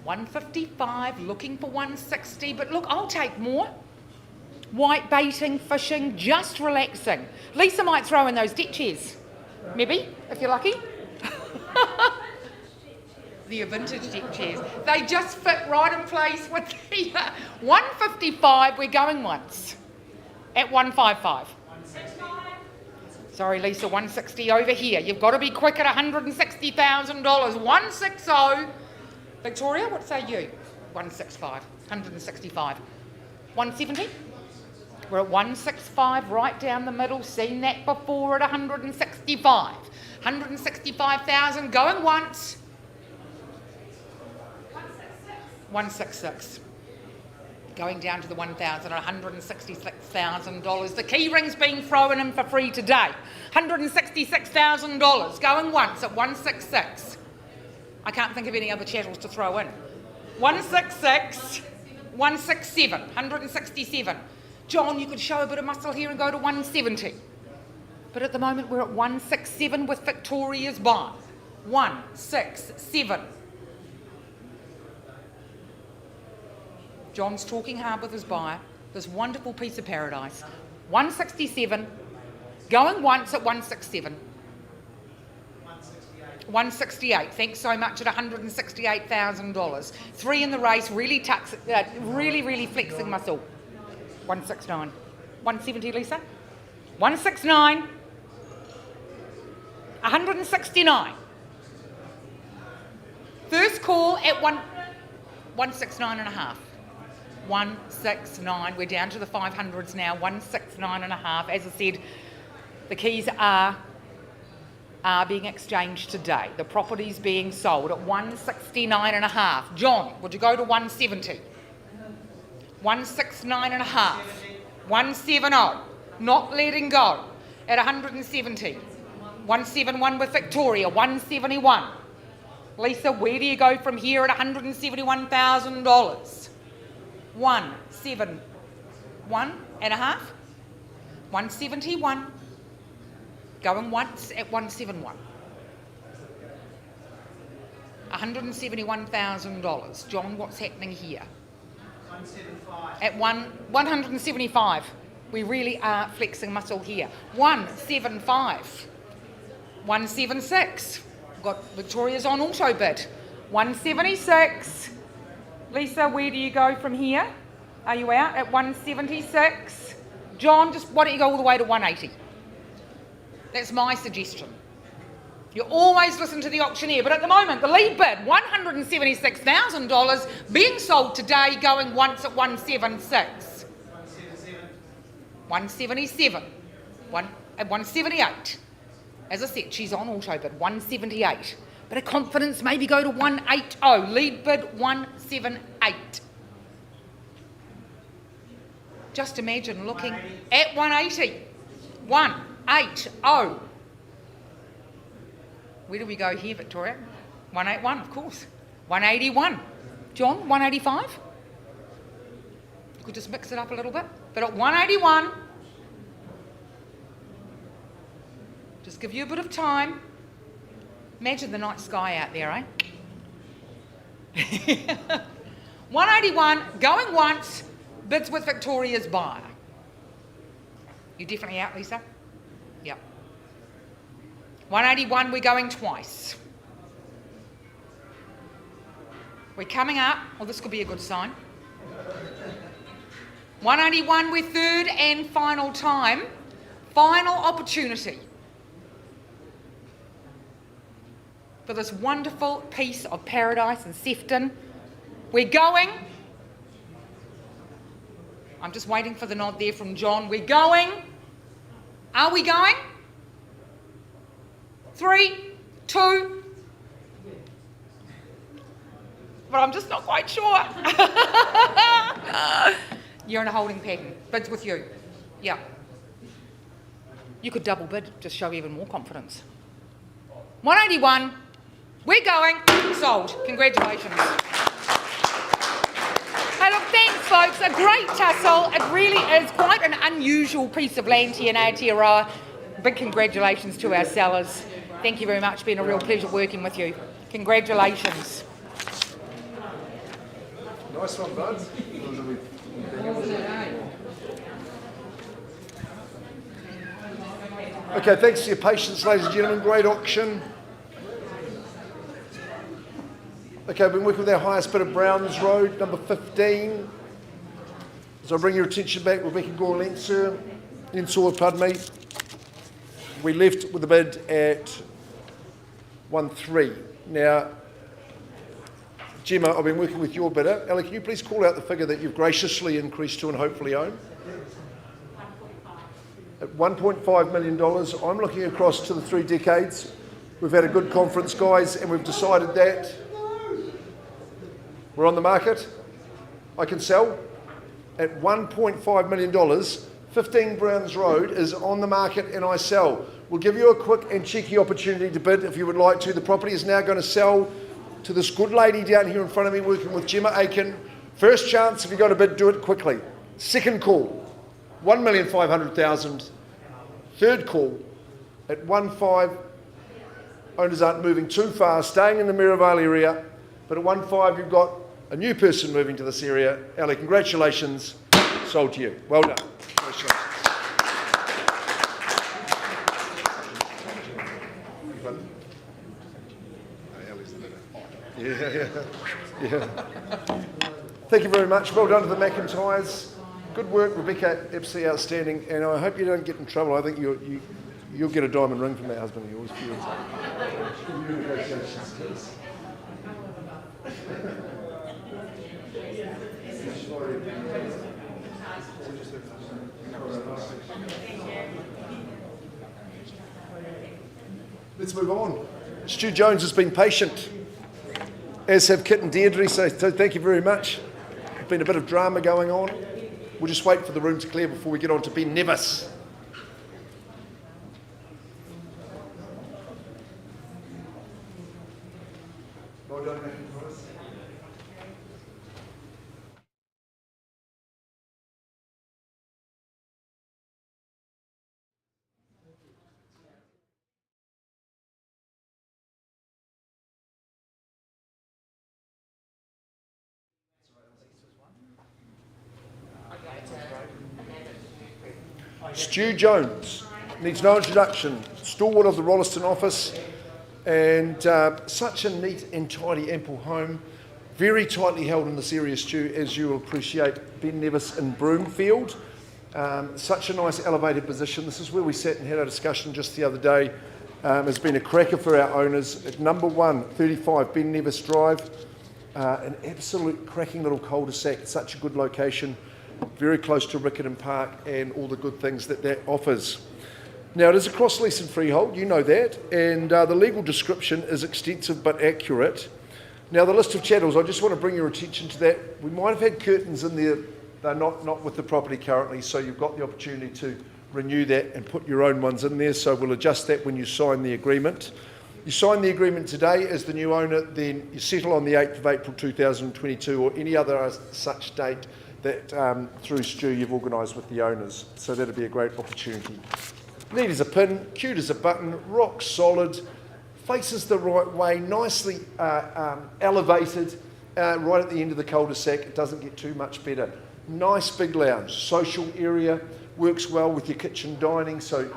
155, looking for 160, but look, I'll take more. White baiting, fishing, just relaxing. Lisa might throw in those deck chairs, maybe, if you're lucky. The vintage deck chairs. They just fit right in place with the 155, we're going once. At 155. Sorry, Lisa, 160 over here. You've got to be quick at $160,000. 160. Victoria, what say you? 165, 165. 170? We're at 165, right down the middle. Seen that before at 165. 165,000, going once. 166. Going down to the 1,000 at $166,000. The key ring's being thrown in for free today. $166,000, going once at 166. I can't think of any other chattels to throw in. 166, 167, 167. John, you could show a bit of muscle here and go to 170. But at the moment we're at 167 with Victoria's buy. 167. John's talking hard with his buyer. This wonderful piece of paradise. 167, going once at 167. 168. Thanks so much at $168,000. 3 in the race, really really flexing muscle. 169. 170, Lisa? 169. 169. First call at 169 and a half. 169. We're down to the 500s now. 169 and a half. As I said, the keys are being exchanged today. The property's being sold at 169 and a half. John, would you go to 170? 169 and a half. 170. Not letting go at 170. 171 with Victoria. 171. Lisa, where do you go from here at $171,000? 171 and a half. 171. Going once at 171. $171,000. John, what's happening here? 175. At 175. We really are flexing muscle here. 175. 176. We've got Victoria's on auto bid. 176. Lisa, where do you go from here? Are you out at 176? John, just why don't you go all the way to 180? That's my suggestion. You always listen to the auctioneer, but at the moment, the lead bid, $176,000, being sold today, going once at 176. 177. At 178. As I said, she's on auto bid, 178. Bit of confidence, maybe go to 180. Lead bid, 178. Just imagine looking at 180. 180. Where do we go here, Victoria? 181, of course. 181. John, 185? You could just mix it up a little bit. But at 181, just give you a bit of time. Imagine the night sky out there, eh? 181, going once, bids with Victoria's buyer. You definitely out, Lisa? Yep. 181, we're going twice. We're coming up. Well, this could be a good sign. 181, we're third and final time. Final opportunity for this wonderful piece of paradise in Sefton. We're going. I'm just waiting for the nod there from John. We're going. Are we going? 3, 2. But I'm just not quite sure. You're in a holding pattern. Bids with you. Yeah. You could double bid, just show even more confidence. 181. We're going. Sold. Congratulations. Hey, look, thanks, folks. A great tussle. It really is quite an unusual piece of land here in Aotearoa. Big congratulations to our sellers. Thank you very much. It's been a real pleasure working with you. Congratulations. Nice one, bud. Okay, thanks for your patience, ladies and gentlemen. Great auction. Okay, I've been working with our highest bid of Browns Road, number 15. So I bring your attention back, Rebecca Gore-Lensor, pardon me. We left with the bid at 1.3. Now, Gemma, I've been working with your bidder. Ellie, can you please call out the figure that you've graciously increased to and hopefully own? At $1.5 million, I'm looking across to the 3 decades. We've had a good conference, guys, and we've decided that we're on the market. I can sell at $1.5 million. 15 Browns Road is on the market and I sell. We'll give you a quick and cheeky opportunity to bid if you would like to. The property is now going to sell to this good lady down here in front of me working with Gemma Aiken. First chance, if you've got a bid, do it quickly. Second call. 1,500,000. Third call at 1.5. Owners aren't moving too far, staying in the Mirrorvale area. But at 1.5, you've got a new person moving to this area. Ali, congratulations. Sold to you. Well done. Congratulations. Yeah. Thank you very much. Well done to the McIntyres. Good work, Rebecca. Absolutely outstanding. And I hope you don't get in trouble. I think you'll get a diamond ring from that husband of yours. Let's move on. Stu Jones has been patient, as have Kit and Deirdre, so thank you very much. There's been a bit of drama going on. We'll just wait for the room to clear before we get on to Ben Nevis. Well done, McIntyre. Stu Jones needs no introduction, stalwart of the Rolleston office, and such a neat and tidy, ample home, very tightly held in this area, Stu, as you will appreciate. Ben Nevis in Broomfield, such a nice elevated position. This is where we sat and had a discussion just the other day. Has been a cracker for our owners. At number 1, 35 Ben Nevis Drive, an absolute cracking little cul-de-sac, such a good location. Very close to Riccarton Park and all the good things that offers. Now, it is a cross-lease and freehold, you know that, and the legal description is extensive but accurate. Now, the list of chattels, I just want to bring your attention to that. We might have had curtains in there. They're not with the property currently, so you've got the opportunity to renew that and put your own ones in there, so we'll adjust that when you sign the agreement. You sign the agreement today as the new owner, then you settle on the 8th of April 2022 or any other such date that through Stu you've organised with the owners. So that'll be a great opportunity. Neat as a pin, cute as a button, rock solid, faces the right way, nicely elevated, right at the end of the cul-de-sac. It doesn't get too much better. Nice big lounge, social area, works well with your kitchen dining, so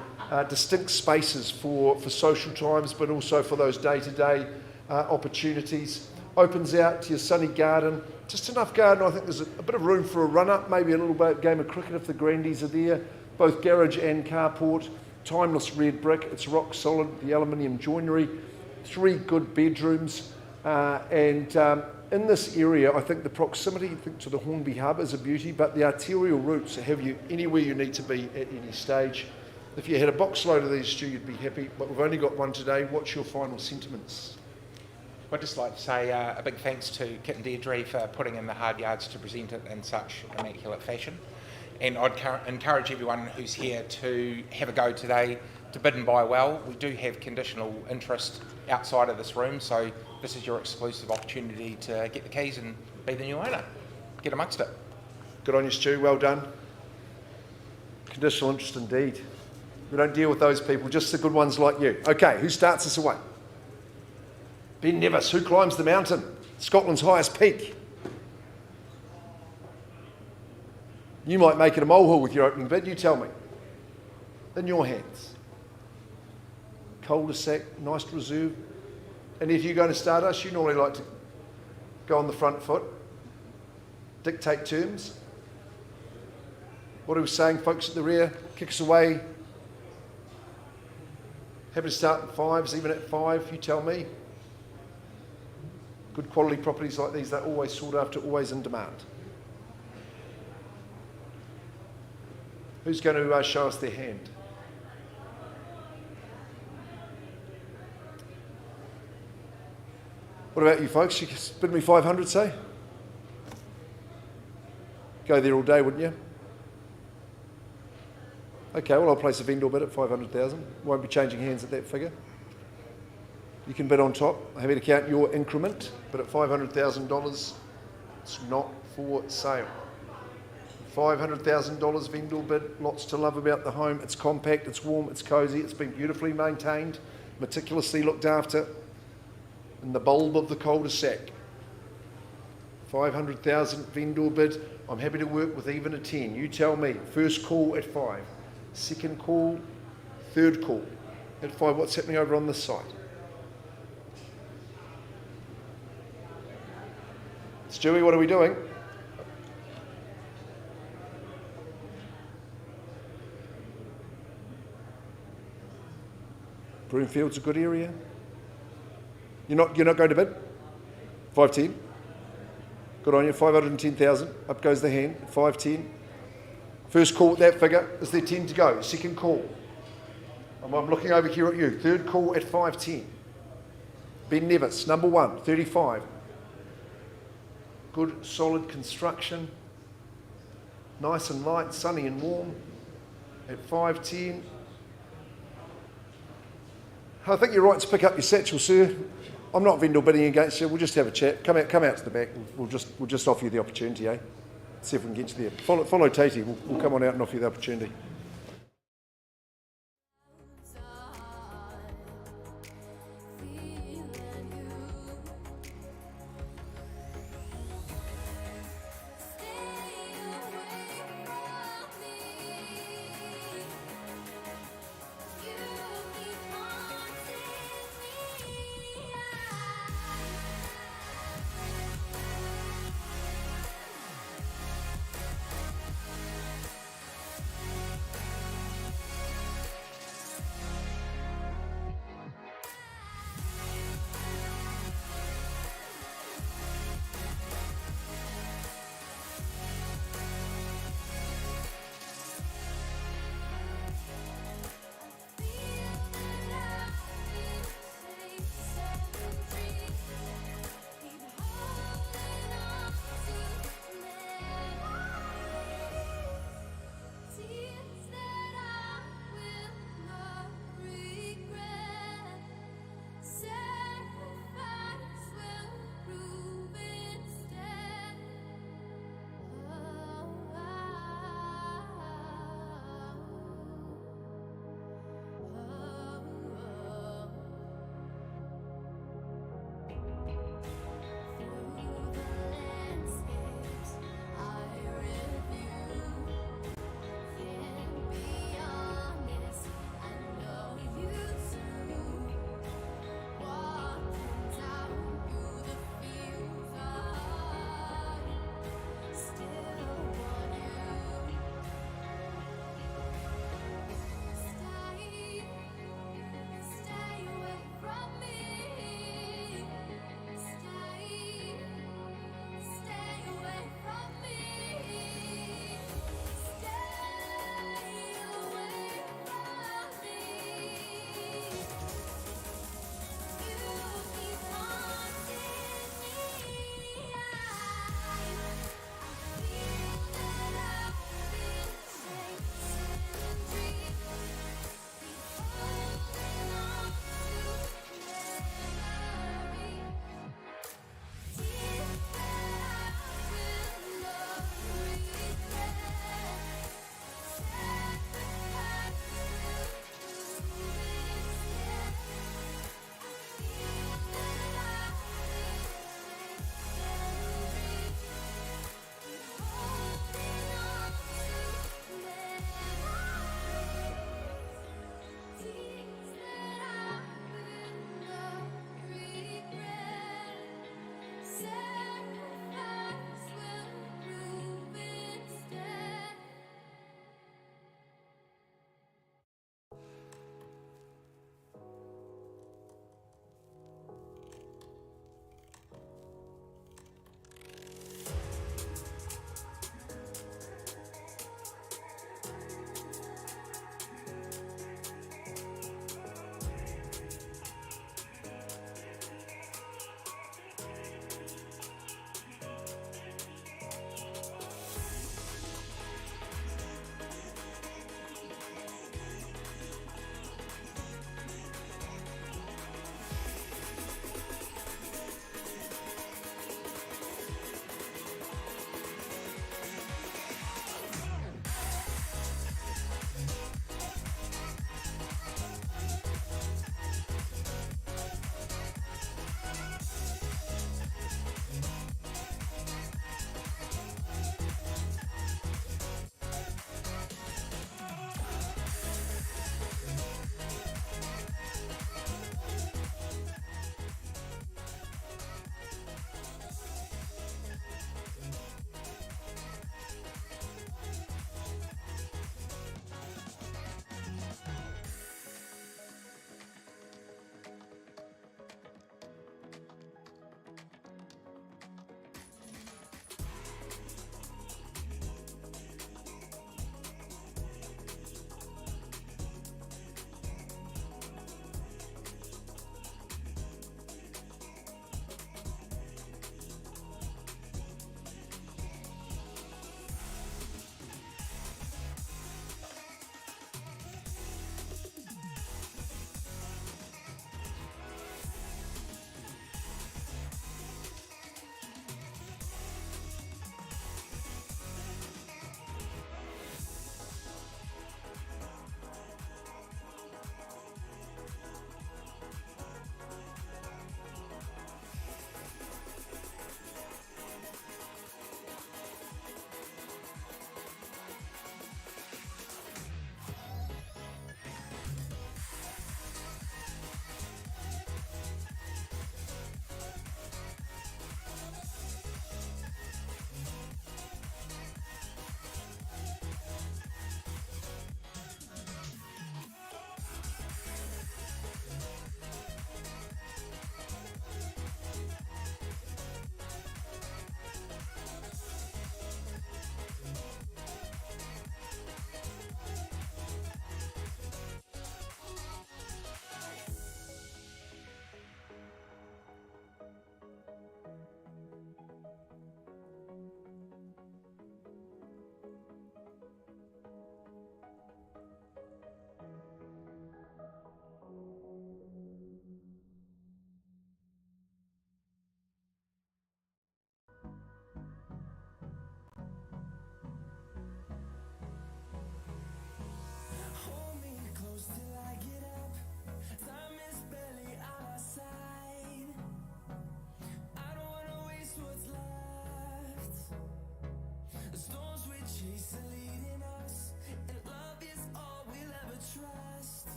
distinct spaces for social times, but also for those day-to-day opportunities. Opens out to your sunny garden, just enough garden. I think there's a bit of room for a run-up, maybe a little game of cricket if the grandies are there. Both garage and carport, timeless red brick. It's rock solid, the aluminium joinery. 3 good bedrooms, and in this area, I think the proximity to the Hornby Hub is a beauty, but the arterial routes have you anywhere you need to be at any stage. If you had a box load of these, Stu, you'd be happy, but we've only got one today. What's your final sentiments? I'd just like to say a big thanks to Kit and Deirdre for putting in the hard yards to present it in such immaculate fashion. And I'd encourage everyone who's here to have a go today to bid and buy well. We do have conditional interest outside of this room, so this is your exclusive opportunity to get the keys and be the new owner. Get amongst it. Good on you, Stu. Well done. Conditional interest indeed. We don't deal with those people, just the good ones like you. Okay, who starts us away? Ben Nevis, who climbs the mountain? Scotland's highest peak. You might make it a molehill with your opening bid, you tell me. In your hands. Cul-de-sac, nice reserve. And if you're going to start us, you normally like to go on the front foot, dictate terms. What are we saying, folks at the rear? Kick us away. Happy to start at 5s, even at 5, you tell me. Good quality properties like these, they're always sought after, always in demand. Who's going to show us their hand? What about you folks? You could bid me 500, say? Go there all day, wouldn't you? Okay, well, I'll place a vendor bid at 500,000. Won't be changing hands at that figure. You can bid on top. I'm happy to count your increment, but at $500,000, it's not for sale. $500,000 vendor bid. Lots to love about the home. It's compact, it's warm, it's cosy, it's been beautifully maintained, meticulously looked after in the bulb of the cul-de-sac. 500,000 vendor bid. I'm happy to work with even a 10. You tell me. First call at 5. Second call, third call at 5. What's happening over on this side? Stewie, what are we doing? Broomfield's a good area. You're not going to bid? 510. Good on you. 510,000. Up goes the hand. 510. First call at that figure. Is there 10 to go? Second call. I'm looking over here at you. Third call at 510. Ben Nevis, number 1, 35. Good, solid construction. Nice and light, sunny and warm. At 510. I think you're right to pick up your satchel, sir. I'm not vendor bidding against you. We'll just have a chat. Come out to the back. We'll just offer you the opportunity, eh? See if we can get you there. Follow Tatey. We'll come on out and offer you the opportunity.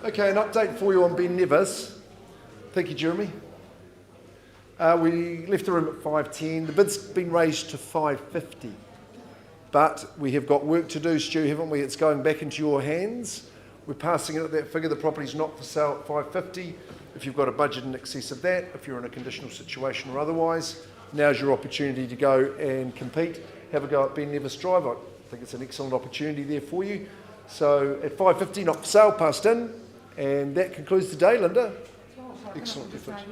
Okay, an update for you on Ben Nevis. Thank you, Jeremy. We left the room at 5:10. The bid's been raised to 550. But we have got work to do, Stu, haven't we? It's going back into your hands. We're passing it at that figure. The property's not for sale at 550. If you've got a budget in excess of that, if you're in a conditional situation or otherwise, now's your opportunity to go and compete. Have a go at Ben Nevis Drive. I think it's an excellent opportunity there for you. So at 550, not for sale, passed in. And that concludes the day, Linda. Excellent effort.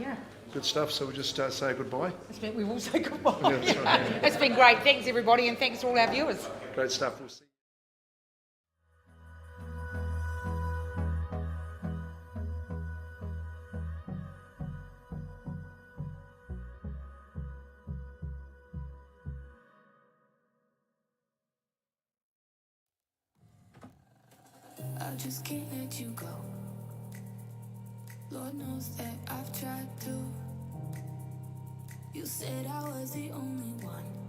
Good stuff. So we'll just say goodbye. We will say goodbye. Yeah, that's right. It's been great. Thanks, everybody, and thanks to all our viewers. Great stuff. We'll see you. I just can't let you go. Lord knows that I've tried to. You said I was the only one.